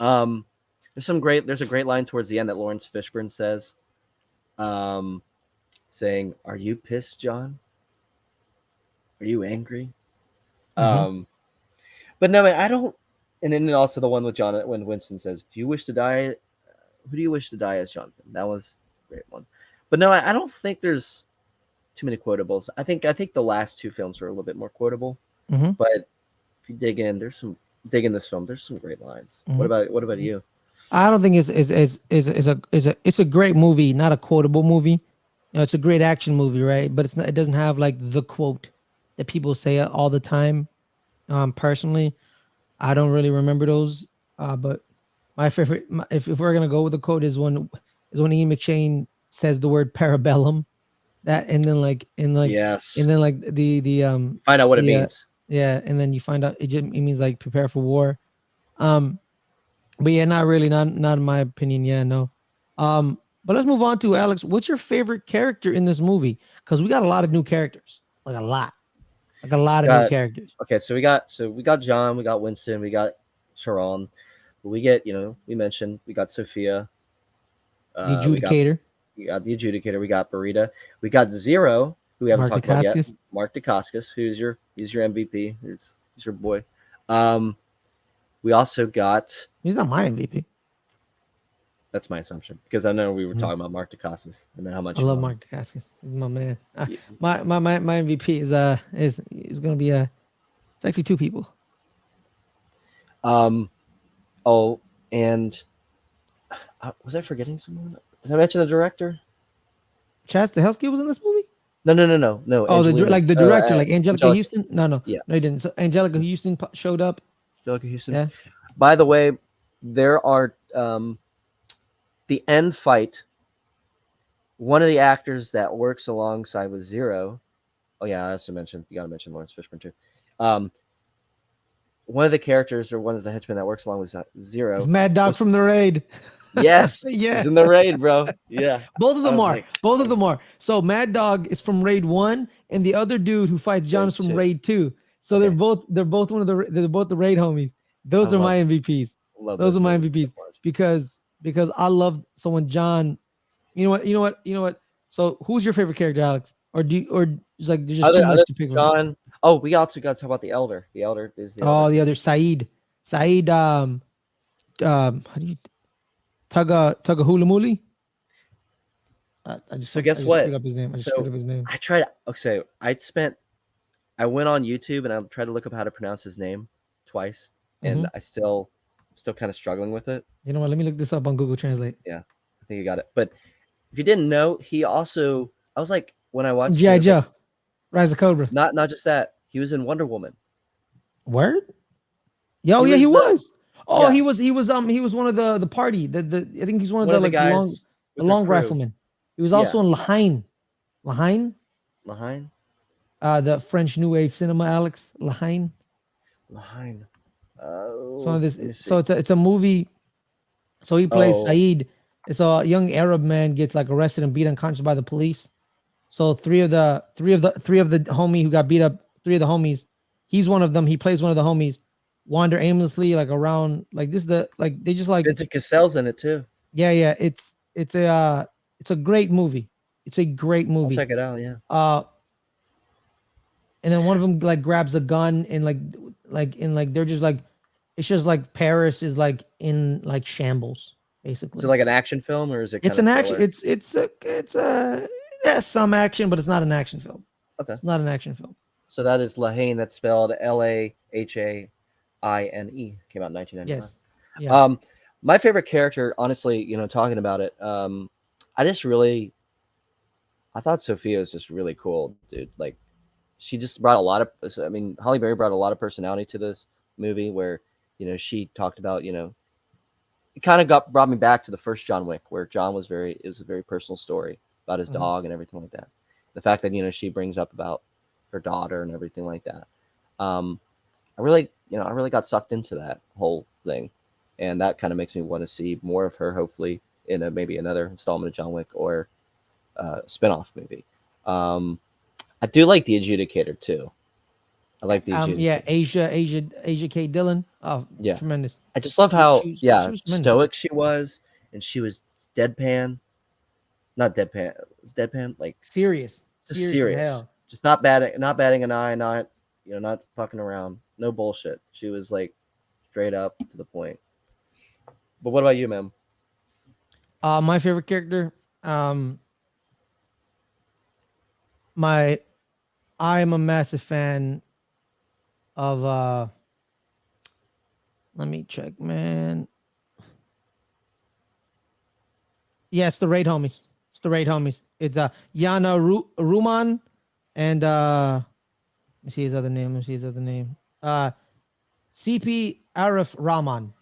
There's a great line towards the end that Lawrence Fishburne says, saying, are you pissed, John? Are you angry? But no, I don't. And then also the one with John when Winston says, do you wish to die? Who do you wish to die as, Jonathan? That was a great one. But no, I don't think there's too many quotables. I think the last two films are a little bit more quotable. But if you dig in this film, there's some great lines. What about you? I don't think it's a great movie, not a quotable movie. It's a great action movie, right? But it's not. It doesn't have like the quote that people say all the time. Personally, I don't really remember those. But my favorite, if we're gonna go with the quote, is when Ian McShane says the word parabellum. That and then like Yes. the Find out what it the means. yeah, and then you find out it means like prepare for war. Um, but yeah, not really, not in my opinion. Yeah, no. But let's move on to Alex. What's your favorite character in this movie? Because we got a lot of new characters, like a lot of new Got characters. okay. So we got John, we got Winston, we got Sharon. We get we mentioned we got Sophia. The Uh, we got Adjudicator, we got the Adjudicator. We got Burita. We got Zero, who we haven't Mark talked about yet. Dacascos. Mark Dacascos, he's your MVP. He's your boy. Um, we also got He's not my MVP. that's my assumption because I know we were Mhm. talking about Mark Dacascos and then how I much you love love him. Mark Dacascos. He's my man. Yeah. My MVP is gonna be it's actually two people. Um. Oh, and was I forgetting someone? Did I mention the director? Chaz Stahelski was in this movie. No. Oh, Angelina. like the director, like Angelica Angelica. Houston. No, Yeah, no, he didn't. So Angelica Houston showed up. Angelica Houston. Yeah, By the way, there are the end fight. One of the actors that works alongside with Zero. Oh yeah, I also mentioned you got to mention Lawrence Fishburne too. Um, one of the characters or one of the henchmen that works along with it's Zero Mad Dog was from the Raid. yes, Yeah, he's in the raid, bro. Yeah, both of I them was are. like, Both I of them was are. So Mad Dog is from Raid 1, and the other dude who fights John raid is from two. Raid 2. So Okay, they're both they're both the Raid homies. I Those are my MVPs. love Those those are my movies so MVPs much. because I love so when John. You know what. So who's your favorite character, Alex? Or it's like there's just too Other much to pick from. John. Oh, we also got to talk about the elder. The elder is the elder Oh, the too. other Saeed. Saeed. How do you Tagahulamuli? So I guess just screwed what? up his name. I just screwed So up his name. I tried. Okay, I went on YouTube and I tried to look up how to pronounce his name twice, and Hmm. still kind of struggling with it. You know what? Let me look this up on Google Translate. Yeah, I think you got it. But if you didn't know, he also I was like when I From watched him, I G.I. was like Joe, Rise of Cobra. not just that he was in Wonder Woman. Word? Yo, He yeah, he was the was. Oh, yeah he was one of the party. The I think he's one of one the of the like guys the with their long crew. riflemen. He was Yeah, also in Lahain. Lahain? Lahain. The French New Wave cinema, Alex. Lahain. Lahain. It's one of Oh, this. let me So see. it's a movie. So he plays Oh, Saeed. It's a young Arab man gets like arrested and beat unconscious by the police. So three of the homie who got beat up, three of the homies, he's one of them. He plays one of the homies, wander aimlessly like around like this. The like they just like Vincent Cassel's in it too. yeah. It's a great movie. It's a great I'll movie. check it out. Yeah. Uh, and then one of them like grabs a gun and like they're just like it's just like Paris is like in like shambles Is it basically. like an action film or is it It's kind of an action. thriller? It's a yeah, some action, but it's not an action film. Okay. It's not an action film. So that is Lahane. That's spelled Lahine. Came out in 1999. Yes. Yes. Um, my favorite character, honestly, talking about it, I just really, I thought Sophia was just really cool, dude. Like, she just brought a lot of. I mean, Holly Berry brought a lot of personality to this movie, where she talked about it kind of brought me back to the first John Wick, where John was it was a very personal story about his Mhm. dog and everything like that. The fact that she brings up about her daughter and everything like that. Um, I really got sucked into that whole thing, and that kind of makes me want to see more of her. Hopefully, in maybe another installment of John Wick or spinoff movie. Um, I do like the Adjudicator too. I like the Yeah, Adjudicator. Asia K. Dillon. Oh, Yeah, tremendous. I just love She how was she yeah was tremendous. stoic she was, and she was deadpan, not deadpan. Was deadpan like Serious. just Serious as serious, hell. just not batting an eye, not not fucking around, no bullshit. She was like straight up to the point. But what about you, man? My favorite character. Um, my I am a massive fan of let me check, man. Yes, the Raid homies. It's the Raid homies. It's Yana Ruman and let me see his other name. Let me see his other name. CP Arif Rahman.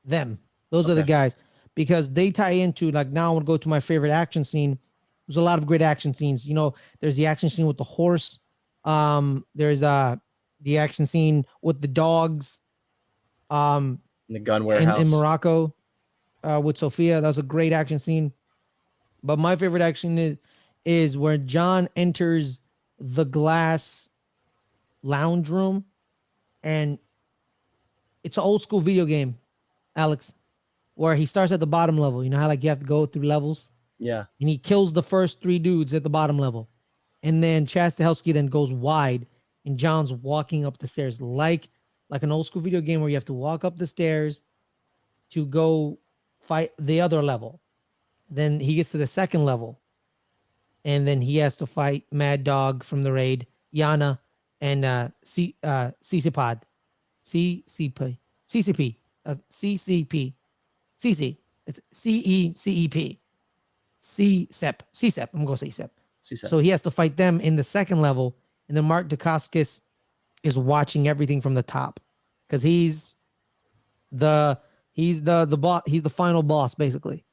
Them. Those are the Okay. guys because they tie into like now I want to go to my favorite action scene. There's a lot of great action scenes. You know, there's the action scene with the horse. There's the action scene with the dogs. In the gun In warehouse. Morocco, with Sophia. That was a great action scene. But my favorite action is where John enters the glass lounge room, and it's an old school video game, Alex, where he starts at the bottom level. You know how like you have to go through levels, Yeah. and he kills the first three dudes at the bottom level, and then Chad Stahelski then goes wide, and John's walking up the stairs like an old school video game where you have to walk up the stairs to go fight the other level. Then he gets to the second level, and then he has to fight Mad Dog from the raid, Yana, and CCPod, CCP, CCP, CCP, CC. It's CECEP, CCEP, CCEP. I'm gonna say CCEP. C7. So he has to fight them in the second level, and then Mark Dacascos is watching everything from the top because the the boss. He's the final boss basically,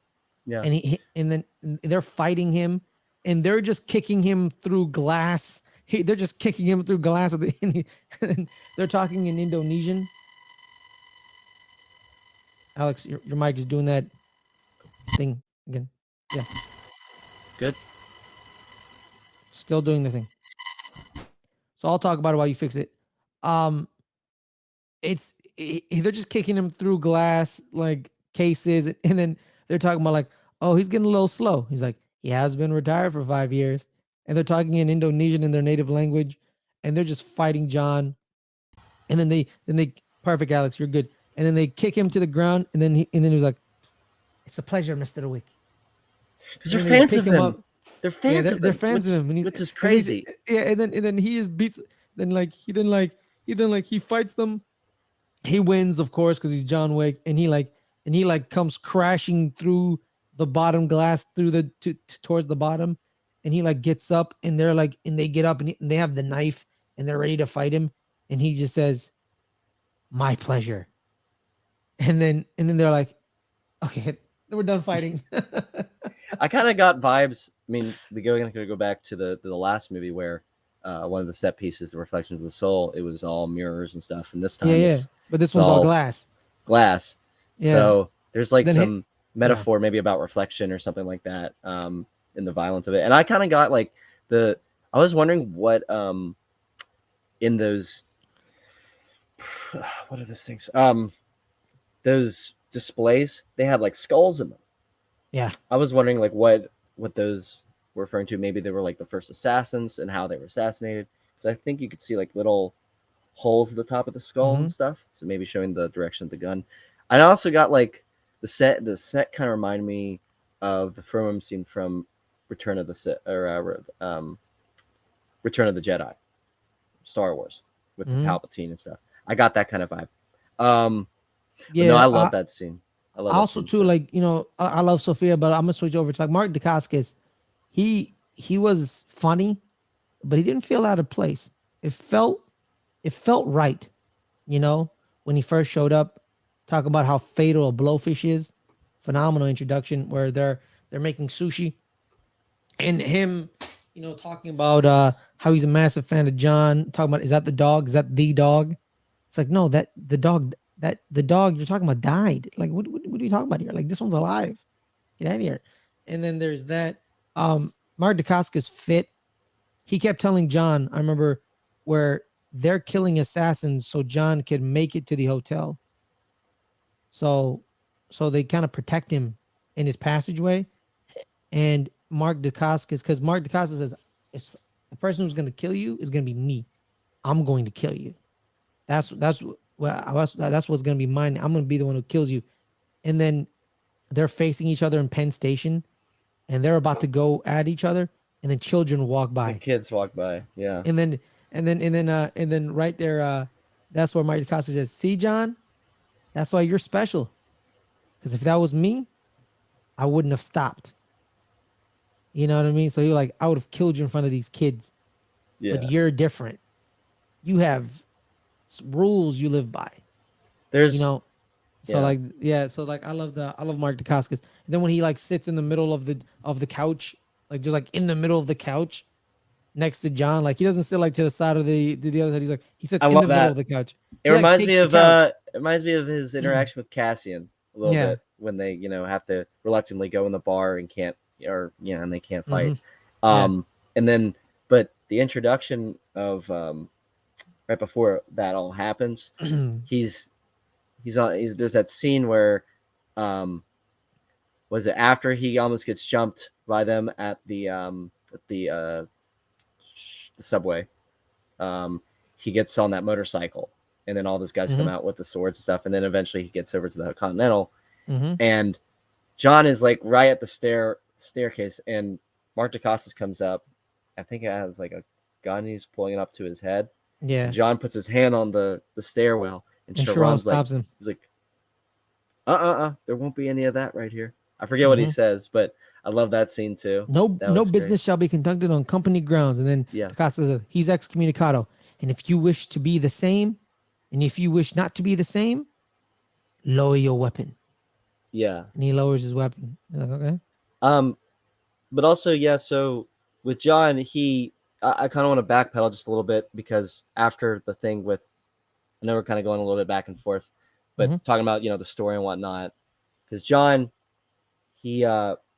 Yeah. and and then they're fighting him, and they're just kicking him through glass. They're just kicking him through glass. And they're talking in Indonesian. Alex, your mic is doing that thing again. Yeah, Good. still doing the thing. So I'll talk about it while you fix it. Um, they're just kicking him through glass like cases, and then they're talking about like, oh, he's getting a little slow. He's like, he has been retired for 5 years, and they're talking in Indonesian in their native language, and they're just fighting John, and then they perfect, Alex, you're good, and then they kick him to the ground, and then he was like, it's a pleasure, Mr. Wick, Because and they're then they fans pick of him him. up. They're Yeah, fans of they're him, fans of him, which is and he's crazy. yeah, and then he just beats. Then he fights them. He wins, of course, because he's John Wick, and he comes crashing through the bottom glass through towards the bottom, and he like gets up, and they're like, and they get up, and they have the knife, and they're ready to fight him, and he just says, "My pleasure," and then they're like, "Okay, we're done fighting." I kind of got vibes. I mean, going to go back to the last movie where one of the set pieces, the Reflections of the Soul, it was all mirrors and stuff, and this Yeah, time yeah, but this it's one's all all glass. glass. Yeah, So there's like then some yeah. metaphor maybe about reflection or something like that in the violence of it. And I kind of got like the I was wondering what in those what are those things those displays, they had like skulls in them. Yeah. I was wondering like what those were referring to. Maybe they were like the first assassins and how they were assassinated. Because I think you could see like little holes at the top of the skull Mm-hmm. and stuff. So maybe showing the direction of the gun. I also got like the set. The set kind of reminded me of the throne scene from Return of the Return of the Jedi, Star Wars, with the Mm-hmm. Palpatine and stuff. I got that kind of vibe. Um, but no, I Yeah. love that scene. I love that Also scene too, too. like I love Sophia, but I'm gonna switch over to like Mark Dacascos. He was funny, but he didn't feel out of place. It felt it felt right, when he first showed up. Talk about how fatal a blowfish is. Phenomenal introduction where they're making sushi, and him, talking about how he's a massive fan of John. Talking about, is that the dog? Is that the dog? It's like, no, the dog you're talking about died. Like, what are you talking about here? Like, this one's alive. Get out of here. And then there's that. Mark Dacascos fit. He kept telling John, I remember, where they're killing assassins so John could make it to the hotel. So so they kind of protect him in his passageway. And Mark Dacascos, because Mark Dacascos says, if the person who's gonna kill you is gonna be me, I'm going to kill you. That's what's gonna be mine. I'm gonna be the one who kills you. And then they're facing each other in Penn Station, and they're about to go at each other, and then children walk The by, kids walk by. Yeah. and then right there, that's where Mike Costa says, "See, John, that's why you're special. Because if that was me, I wouldn't have stopped." You know what I mean? So you're like, I would have killed you in front of these kids, but Yeah. you're different. You have rules you live by. You There's know, so yeah. like yeah, so like I love Mark Dacascos. And then when he like sits in the middle of the couch, like just like in the middle of the couch next to John, like he doesn't sit like to the side of the other side. He's like he sits I in love the middle that. of the couch. It He like reminds takes me the of couch. his interaction with Cassian a little Yeah. bit when they, have to reluctantly go in the bar and can't and they can't Mm-hmm. fight. Yeah. And then but the introduction of right before that all happens, he's there's that scene where um was it after he almost gets jumped by them at the subway. Um, he gets on that motorcycle, and then all those guys come Mm-hmm. out with the swords and stuff, and then eventually he gets over to the Continental, Mm-hmm. and John is like right at the staircase, and Mark Dacascos comes up. I think it has like a gun. He's pulling it up to his head, and Yeah. John puts his hand on the stairwell, and And Sharon Sharon's like, stops him. he's like, there won't be any of that right here. I forget what he Mm-hmm. says, but I love that scene too. That No was great. business shall be conducted on company grounds. And then Yeah, Picasso says, he's excommunicado. And if you wish to be the same, and if you wish not to be the same, lower your weapon. yeah. And he lowers his weapon. You're like, okay. Um, but also, yeah. So with John, I kind of want to backpedal just a little bit because after the thing with, I know we're kind of going a little bit back and forth, but Mm-hmm. talking about the story and whatnot, because John he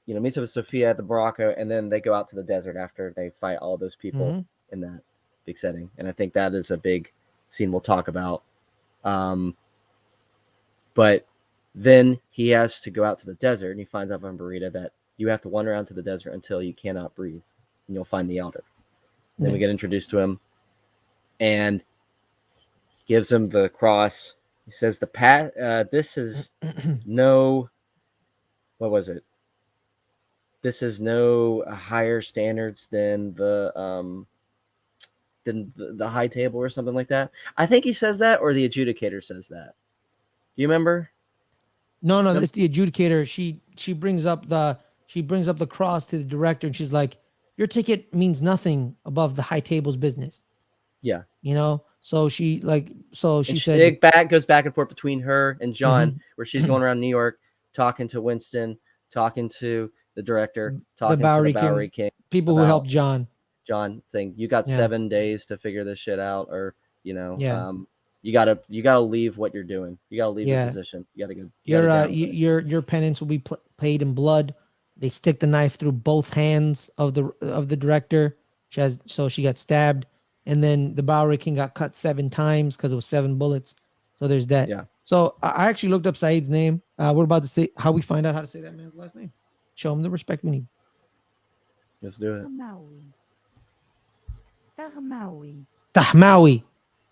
meets up with Sophia at the Baracco, and then they go out to the desert after they fight all those people Mm-hmm. in that big setting, and I think that is a big scene we'll talk about. Um, but then he has to go out to the desert, and he finds out from Burita that you have to wander around to the desert until you cannot breathe, and you'll find the elder. And then Yeah. we get introduced to him, and he gives him the cross. He says, "The path. This is no. What was it? This is no higher standards than the high table or something like that." I think he says that, or the adjudicator says that. Do you remember? No, Nope. it's the adjudicator. She brings up the cross to the director, and she's like, "Your ticket means nothing above the high table's business." Yeah. You know. So And she said, it goes back and forth between her and John, mhm. where she's going around New York, talking to Winston, talking to the director, The talking to the Bowery Bowery King King people who about helped John. John, saying you got Yeah, 7 days to figure this shit out, or yeah, you gotta leave what you're doing. You gotta leave your yeah. position. You gotta go. You gotta downgrade. Your penance will be paid in blood. They stick the knife through both hands of the director. She got stabbed, and then the Bowery King got cut 7 times because it was 7 bullets. So there's that. Yeah, So I actually looked up Saeed's name. We're about to say how we find out how to say that man's last name. Show him the respect we need. let's do it. Tahmawi. Tahmawi. Tahmawi.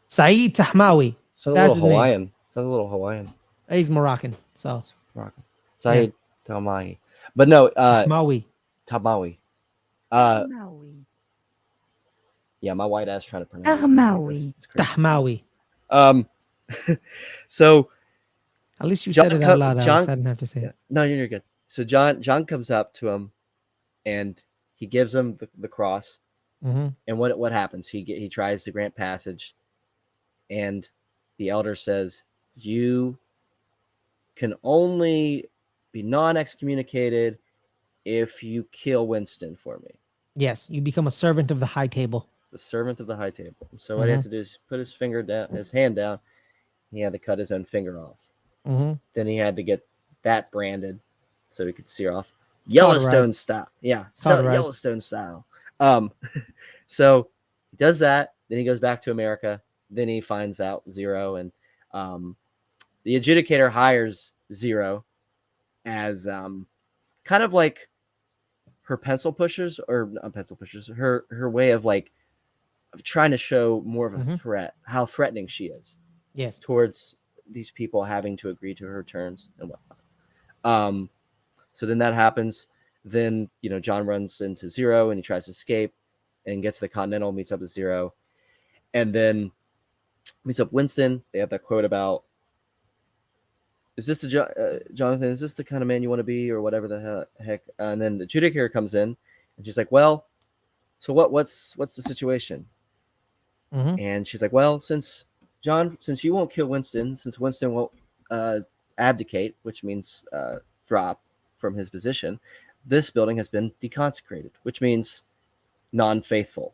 Saeed Tahmawi. Sounds a That's little his name. Hawaiian. Sounds a little Hawaiian. He's Moroccan. So Moroccan. yeah, Saeed Tamahi. But no, Tahmawi. Tamawi. Tahmawi. Yeah, my white ass trying to pronounce it. Tahmawi. It's crazy. Tahmawi. Um, so At least you said it out loud, Alex. I didn't have to say it. No, you're good. So John comes up to him, and he gives him the cross. Mm-hmm. And what happens? He tries to grant passage, and the elder says, "You can only be non-excommunicated if you kill Winston for me, Yes, you become a servant of the high table. the servant of the high table." And so what he has to do is put his hand down. He had to cut his own finger off. Mm-hmm. Then he had to get that branded so he could sear off Yellowstone style. Yeah, so Yellowstone style. Um, so he does that. Then he goes back to America. Then he finds out Zero, and the adjudicator hires Zero as kind of like her pencil pushers, or not pencil pushers. Her way of trying to show more of a threat, how threatening she is. Yes. Towards these people having to agree to her terms and whatnot. So then that happens. Then John runs into Zero and he tries to escape and gets to the Continental, meets up with Zero, and then meets up Winston. They have that quote about, "Is this the Jonathan? Is this the kind of man you want to be?" or whatever the heck. And then the adjudicator comes in And she's like, well, so what's the situation? Mm-hmm. And she's like, well, since you won't kill Winston, since Winston won't abdicate, which means drop from his position, this building has been deconsecrated, which means non-faithful.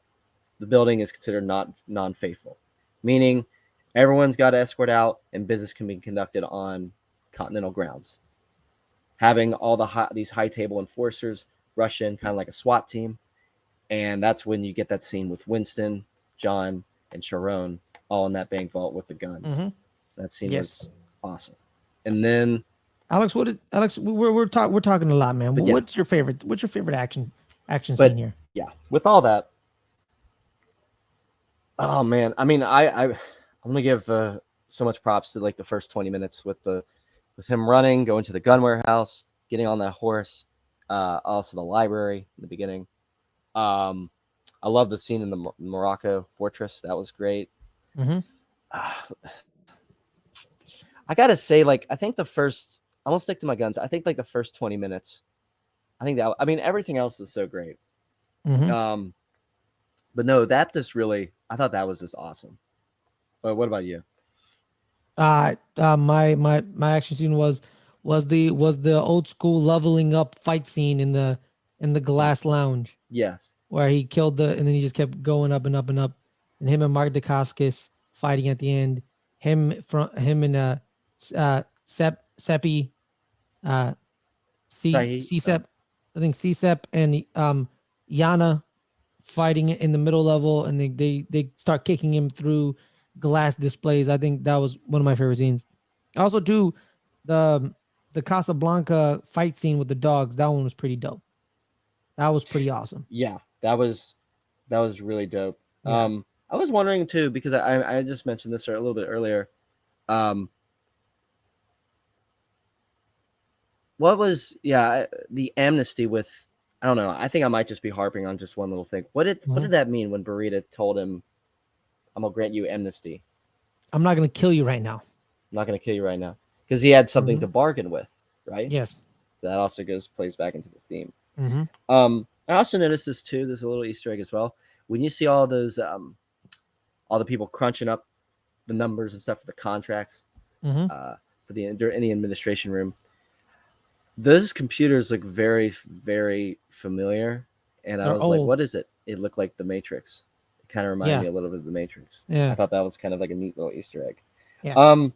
The building is considered not non-faithful, meaning everyone's got to escort out and business can be conducted on continental grounds. Having all these high table enforcers rush in, kind of like a SWAT team, and that's when you get that scene with Winston, John, and Sharon all in that bank vault with the guns. Mm-hmm. That scene Yes. was awesome. And then Alex, we're talking a lot, man. But yeah. What's your favorite action But- scene here? yeah, with all that, oh man, I mean, I'm gonna give so much props to like the first 20 minutes with him running, going to the gun warehouse, getting on that horse, also the library in the beginning. I love the scene in the Morocco fortress. That was great. Mm-hmm. I gotta say, like, I think I'm gonna stick to my guns. I think like the first 20 minutes, everything else is so great. Mm-hmm. But no, that just really, I thought that was just awesome. But what about you? My action scene was the old school leveling up fight scene in the glass lounge Yes. where he killed and then he just kept going up and up and up, and him and Mark Dacascos fighting at the end. Him and Seppi, CSEP, I think CSEP and Yana fighting in the middle level, and they start kicking him through glass displays. I think that was one of my favorite scenes. Also, too, the Casablanca fight scene with the dogs. That one was pretty dope. That was pretty awesome. Yeah, that was really dope. Yeah. I was wondering too, because I just mentioned this a little bit earlier. What was the amnesty with? I don't know. I think I might just be harping on just one little thing. What did that mean when Burita told him, "I'm gonna grant you amnesty. I'm not gonna kill you right now." I'm not gonna kill you right now," because he had something to bargain with, right? Yes. That also plays back into the theme. Mm-hmm. I also noticed this too. There's a little Easter egg as well. When you see all those, all the people crunching up the numbers and stuff for the contracts, Mm-hmm. in the administration room, those computers look very, very familiar. And I They're was old. like, "What is it?" It looked like the Matrix. It kind of reminded me a little bit of the Matrix. Yeah. I thought that was kind of like a neat little Easter egg. Yeah.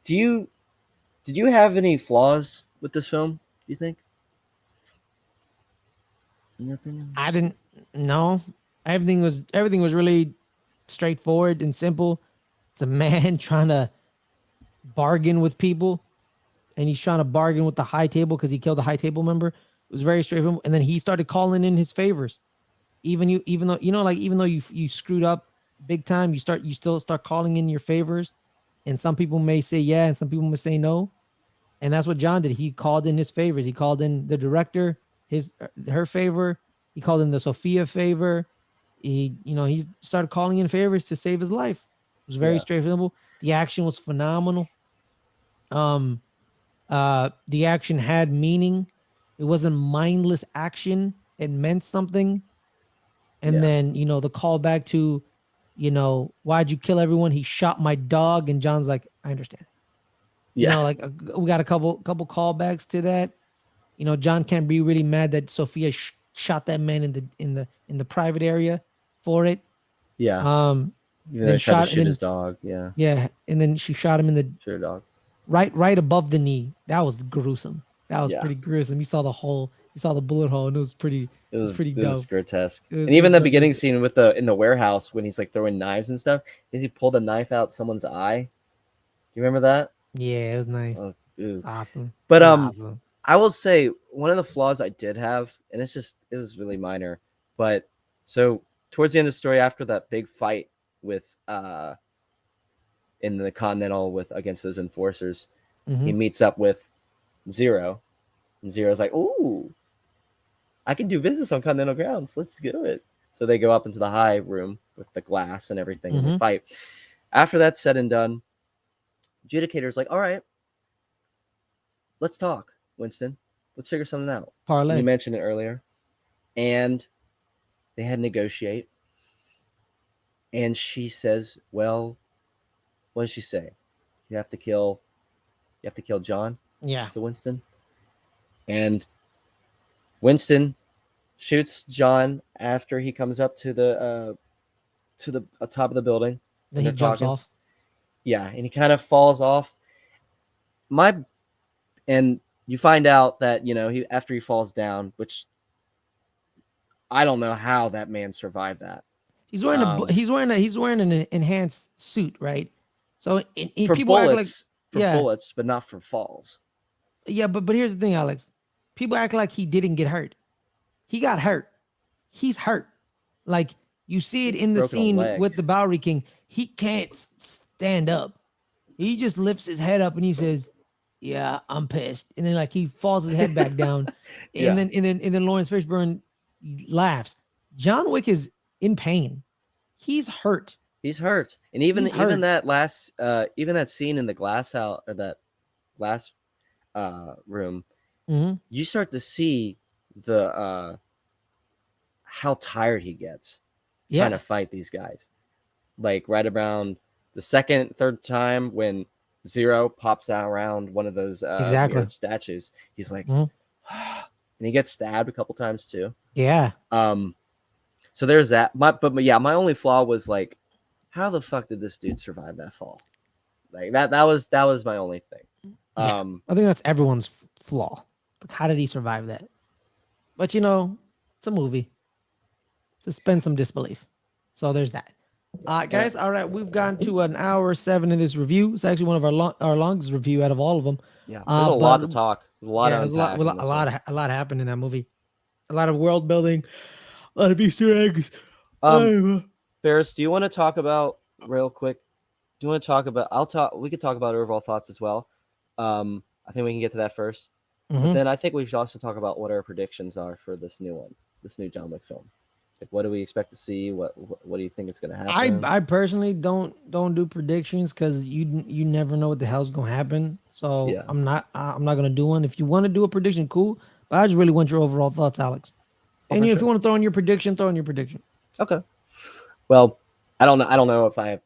Did you have any flaws with this film? Do you think? In your opinion? I didn't know. Everything was really straightforward and simple. It's a man trying to bargain with people, and he's trying to bargain with the high table because he killed the high table member. It was very straightforward. And then he started calling in his favors. Even though you screwed up big time, you still start calling in your favors. And some people may say yeah, and some people may say no. And that's what John did. He called in his favors. He called in the director, her favor. He called in the Sophia favor. He started calling in favors to save his life. It was very straightforward. The action was phenomenal. The action had meaning. It wasn't mindless action. It meant something. And then, the callback to, why'd you kill everyone? He shot my dog. And John's like, I understand. Yeah. We got a couple callbacks to that. John can't be really mad that Sophia shot that man in the private area for it. Yeah. Then Then shot to shoot his dog. Yeah. Yeah, and then she shot him in the Shoot a dog. right above the knee. That was gruesome. That was Yeah. pretty gruesome. You saw the bullet hole, and it was pretty. It was pretty dope. It was grotesque. It was- And it even was the beginning grotesque. scene in the warehouse when he's like throwing knives and stuff, is he pulled a knife out someone's eye? Do you remember that? Yeah, it was nice. Oh, ew. Awesome. But Awesome. I will say one of the flaws I did have, and it was really minor, but so towards the end of the story, after that big fight with in the Continental against those enforcers, Mhm. he meets up with Zero, and Zero's like, "Ooh, I can do business on Continental grounds. Let's do it." So they go up into the high room with the glass and everything, and they fight. After that's said and done, Judicator's like, "All right, let's talk, Winston. Let's figure something out." Parlay. You mentioned it earlier. and they had to negotiate. And she says, "Well, what does she say? You have to kill, you have to kill John Yeah. to Winston." And Winston shoots John after he comes up to the top of the building, Then and he they're jumps talking. off. Yeah, and he kind of falls off. My and you find out that he after he falls down, which I don't know how that man survived that. He's wearing Um, he's wearing an enhanced suit, right? So for people act like bullets, yeah, but not for falls. yeah, but here's the thing, Alex. People act like he didn't get hurt. He got hurt. He's hurt. Like you see it in the Broken a scene leg. with the Bowery King. He can't stand up. He just lifts his head up and he says, "Yeah, I'm pissed." And then like he falls his head back down, Yeah. and then Lawrence Fishburne laughs. John Wick is in pain. He's hurt. He's hurt, and even He's hurt. that last even that scene in the glass house or that glass room, Mhm. you start to see the how tired he gets trying Yeah, to fight these guys. Like right around the second, third time when Zero pops out around one of those exactly. mirrored statues, he's like, Mhm. and he gets stabbed a couple times too. Yeah. So there's that. My only flaw was like, how the fuck did this dude survive that fall? Like that was my only thing. Yeah. I think that's everyone's flaw. Like, how did he survive that? But it's a movie. Suspend some disbelief. So there's that. Guys, all right, we've gone to an hour 7 in this review. It's actually one of our longest review out of all of them. Yeah, there's a lot to talk. There's a lot yeah, to there's unpack. a lot happened in that movie. A lot of world building, a lot of Easter eggs. Ferris, do you want to talk about real quick? Do you want to talk about? I'll talk. We could talk about overall thoughts as well. I think we can get to that first, but then I think we should also talk about what our predictions are for this new one, this new John Wick film. Like, what do we expect to see? What do you think is going to happen? I personally don't do predictions because you never know what the hell's gonna happen. So Yeah. I'm not gonna do one. If you want to do a prediction, cool. But I just really want your overall thoughts, Alex. Oh, And for if you sure. want to throw in your prediction, throw in your prediction. Okay. Well, I don't know. I don't know if I have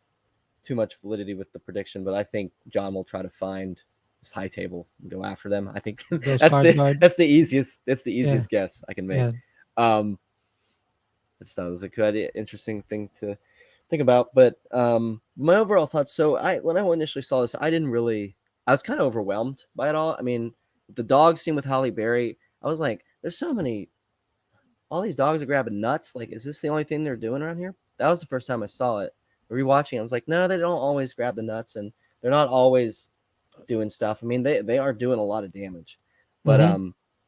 too much validity with the prediction, but I think John will try to find this high table and go after them. I think Those that's the easiest guess I can make. Yeah. That was a good, interesting thing to think about. But my overall thoughts. So when I initially saw this, I was kind of overwhelmed by it all. I mean, the dog scene with Halle Berry, I was like, there's so many. All these dogs are grabbing nuts. Like, is this the only thing they're doing around here? That was the first time I saw it. Rewatching, I was like, no, they don't always grab the nuts, and they're not always doing stuff. I mean, they are doing a lot of damage. But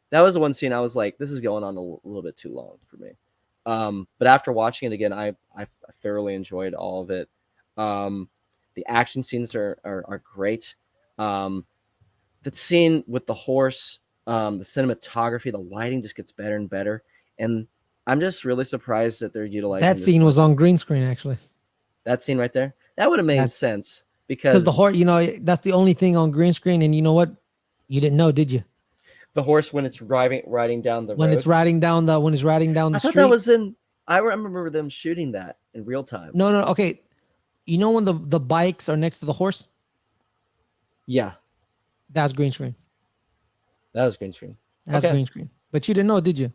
that was the one scene I was like, this is going on a little bit too long for me. But after watching it again, I thoroughly enjoyed all of it. The action scenes are great. The scene with the horse, the cinematography, the lighting just gets better and better. And I'm just really surprised that they're utilizing That scene was on green screen, actually. That scene right there, that would have made sense because the horse, that's the only thing on green screen. And you know what? You didn't know, did you? The horse when it's riding down the road. When it's riding down the I thought street. that was in. I remember them shooting that in real time. No. Okay, you know when the bikes are next to the horse? Yeah, that's green screen. That was green screen. That's green screen. But you didn't know, did you?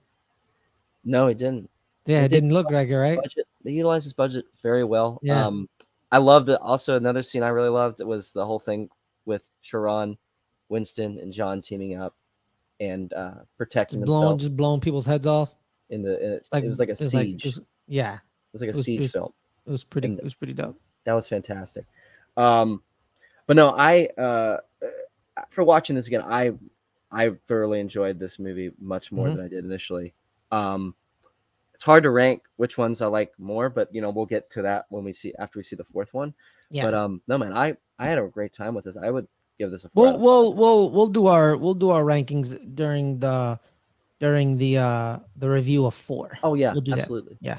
No, it didn't. Yeah, it didn't look like it, right? They utilized his budget very well. Yeah. I loved it. Also, another scene I really loved was the whole thing with Sharon, Winston, and John teaming up and protecting themselves. Just blowing people's heads off. It was like a siege. Yeah. It was like a siege film. It was pretty dope. That was fantastic. But no, for watching this again, I thoroughly enjoyed this movie much more than I did initially. It's hard to rank which ones I like more, but we'll get to that after we see the fourth one. Yeah. But no, man, I had a great time with this. I would give this a 4. We'll do our rankings during the review of 4. Oh yeah, we'll do absolutely. That. Yeah.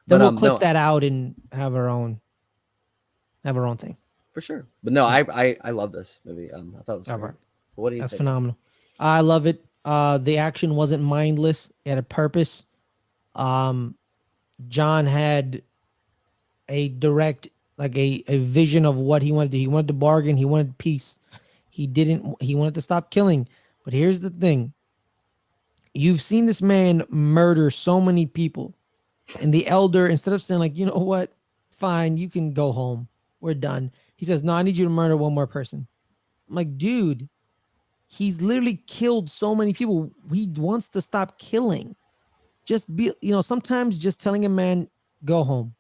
Then we'll clip that out and have our own thing. For sure. But no, I love this movie. I thought it was great. What do you think? That's phenomenal. I love it. The action wasn't mindless. It had a purpose. John had a direct, like a vision of what he wanted to. He wanted to bargain. He wanted peace. He wanted to stop killing. But here's the thing. You've seen this man murder so many people. And the elder, instead of saying like, you know what, fine, you can go home. We're done. He says, no, I need you to murder one more person. I'm like, dude, he's literally killed so many people. He wants to stop killing. Just be, sometimes just telling a man, go home.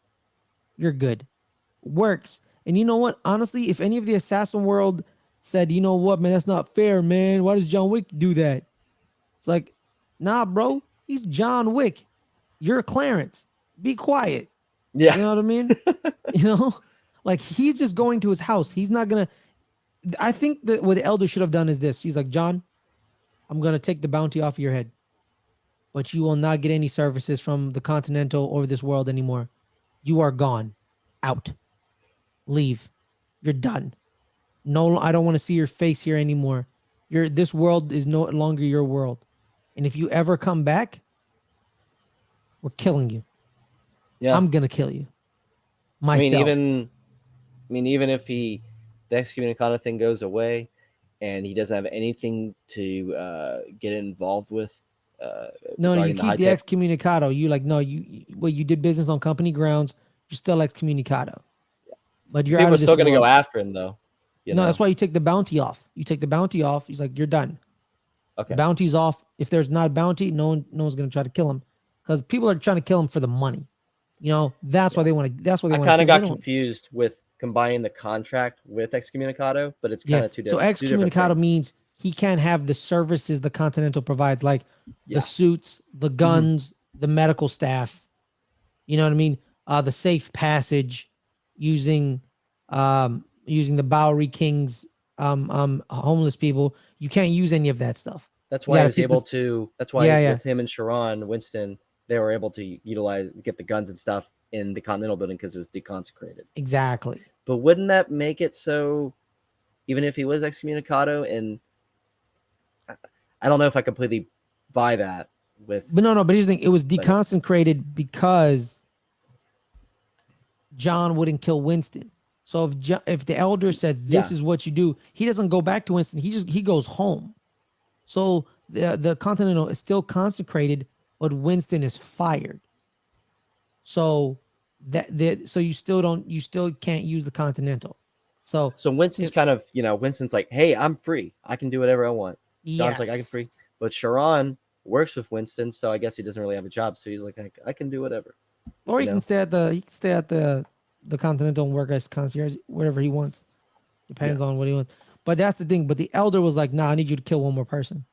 You're good. Works. And you know what? Honestly, if any of the assassin world said, you know what, man, that's not fair, man. Why does John Wick do that? It's like, nah, bro. He's John Wick. You're Clarence. Be quiet. Yeah. You know what I mean? Like he's just going to his house. He's not gonna. I think that what the elder should have done is this. He's like, John, I'm gonna take the bounty off of your head, but you will not get any services from the Continental or this world anymore. You are gone, out, leave. You're done. No, I don't want to see your face here anymore. This world is no longer your world. And if you ever come back, we're killing you. Yeah. I'm gonna kill you. I mean, Myself. even if the excommunicado thing goes away, and he doesn't have anything to get involved with. No, you regarding keep the high-tech- excommunicado. You like, no, you did business on company grounds. You're still excommunicado, but you're out People are of this still going to go world. after him, though. No, that's why you take the bounty off. You take the bounty off. He's like, you're done. Okay. Bounty's off. If there's not a bounty, no one's gonna try to kill him because people are trying to kill him for the money. That's why they want to. That's why they I want to. kind of got confused with combining the contract with excommunicado, but it's kind of two So different. excommunicado means he can't have the services the Continental provides, like Yeah. the suits, the guns, the medical staff. You know what I mean? The safe passage, using the Bowery Kings, homeless people. You can't use any of that stuff. That's You why he gotta was keep able this- to. That's why Yeah, yeah. with him and Sharon Winston, they were able to get the guns and stuff in the Continental building because it was deconsecrated. Exactly. But wouldn't that make it so? Even if he was excommunicado, and I don't know if I completely buy that. But But here's the thing: it was deconsecrated because John wouldn't kill Winston. So if the elder said this is what you do, he doesn't go back to Winston. He goes home. So the Continental is still consecrated, but Winston is fired. So you still can't use the Continental. So Winston's Winston's like, hey, I'm free. I can do whatever I want. John's like, I can free. But Sharon works with Winston, so I guess he doesn't really have a job. So he's like, I can do whatever. Or he can stay at the Continental and work as concierge, whatever he wants. Depends on what he wants. But that's the thing. But the elder was like, nah, I need you to kill one more person.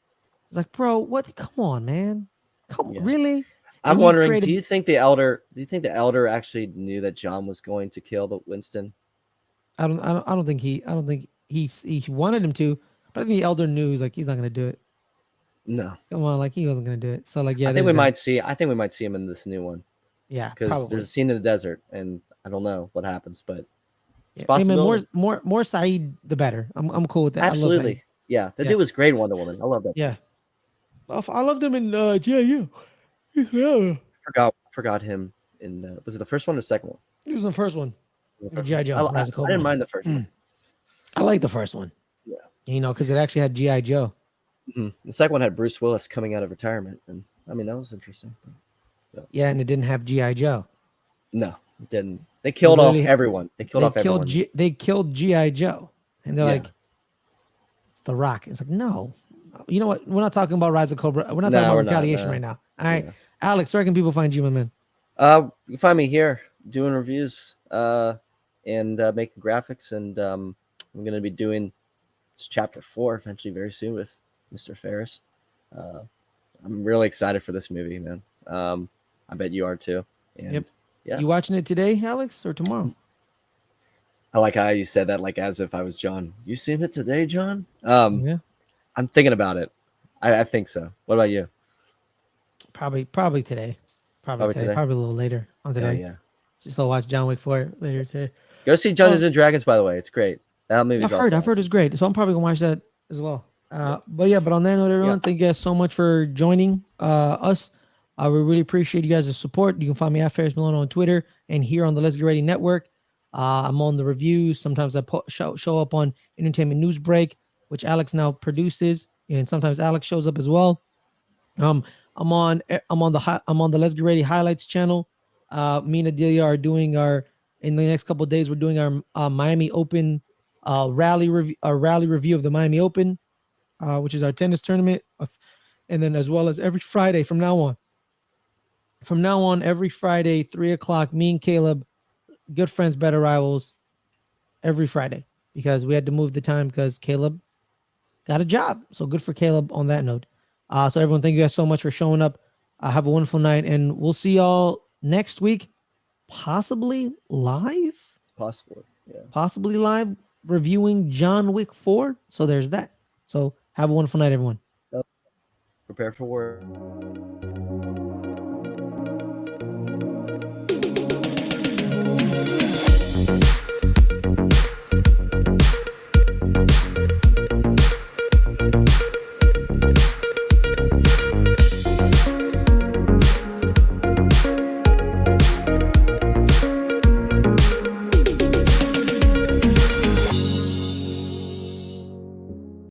It's like, bro, what? Come on, man. Come on, really? I'm wondering, do you think the elder actually knew that John was going to kill the Winston? I don't think he wanted him to, but I think the elder knew. He's like, he's not gonna do it. No. Come on, like he wasn't gonna do it. So like, yeah, I think we might see him in this new one. Yeah, because there's a scene in the desert, and I don't know what happens, but hey man, more Saeed the better. I'm cool with that. Absolutely, yeah. The dude was great in Wonder Woman. I love that. Yeah, I loved him in GIU. Forgot him in was it the first one or the second one? He was in the first one. G.I. Joe. I didn't mind the first one. I like the first one. Yeah, because it actually had G.I. Joe. Mm-hmm. The second one had Bruce Willis coming out of retirement, and I mean that was interesting. So. Yeah, and it didn't have G.I. Joe. No, it didn't. They killed off everyone. They killed G.I. Joe, and they're like, "It's The Rock." It's like, no, you know what? We're not talking about Rise of Cobra. We're not talking about retaliation right now. All right, Alex, where can people find you, my man? You can find me here doing reviews and making graphics, and I'm going to be doing chapter 4 eventually very soon with Mr. Ferris. I'm really excited for this movie, man. I bet you are too. And, yeah. You watching it today, Alex, or tomorrow? I like how you said that, like as if I was John. You seen it today, John? Yeah. I'm thinking about it. I think so. What about you? Probably today. Probably today. Probably a little later on today. Yeah. Just I'll watch John Wick 4 later today. Go see Dungeons and Dragons, by the way. It's great. That movie's awesome. I've heard it's great. So I'm probably gonna watch that as well. But on that note, everyone, thank you guys so much for joining us. We really appreciate you guys' support. You can find me at Ferris Milano on Twitter and here on the Let's Get Ready Network. I'm on the reviews. Sometimes I show up on Entertainment News Break, which Alex now produces, and sometimes Alex shows up as well. I'm on the Let's Get Ready Highlights channel. Me and Adelia are doing in the next couple of days. We're doing our Miami Open rally review of the Miami Open, which is our tennis tournament, and then as well as every Friday from now on. From now on, every Friday, 3:00, me and Caleb, good friends, better rivals, every Friday because we had to move the time because Caleb got a job. So good for Caleb on that note. So everyone, thank you guys so much for showing up. Have a wonderful night, and we'll see y'all next week, possibly live, Possibly, live reviewing John Wick 4. So there's that. So have a wonderful night, everyone. Prepare for war.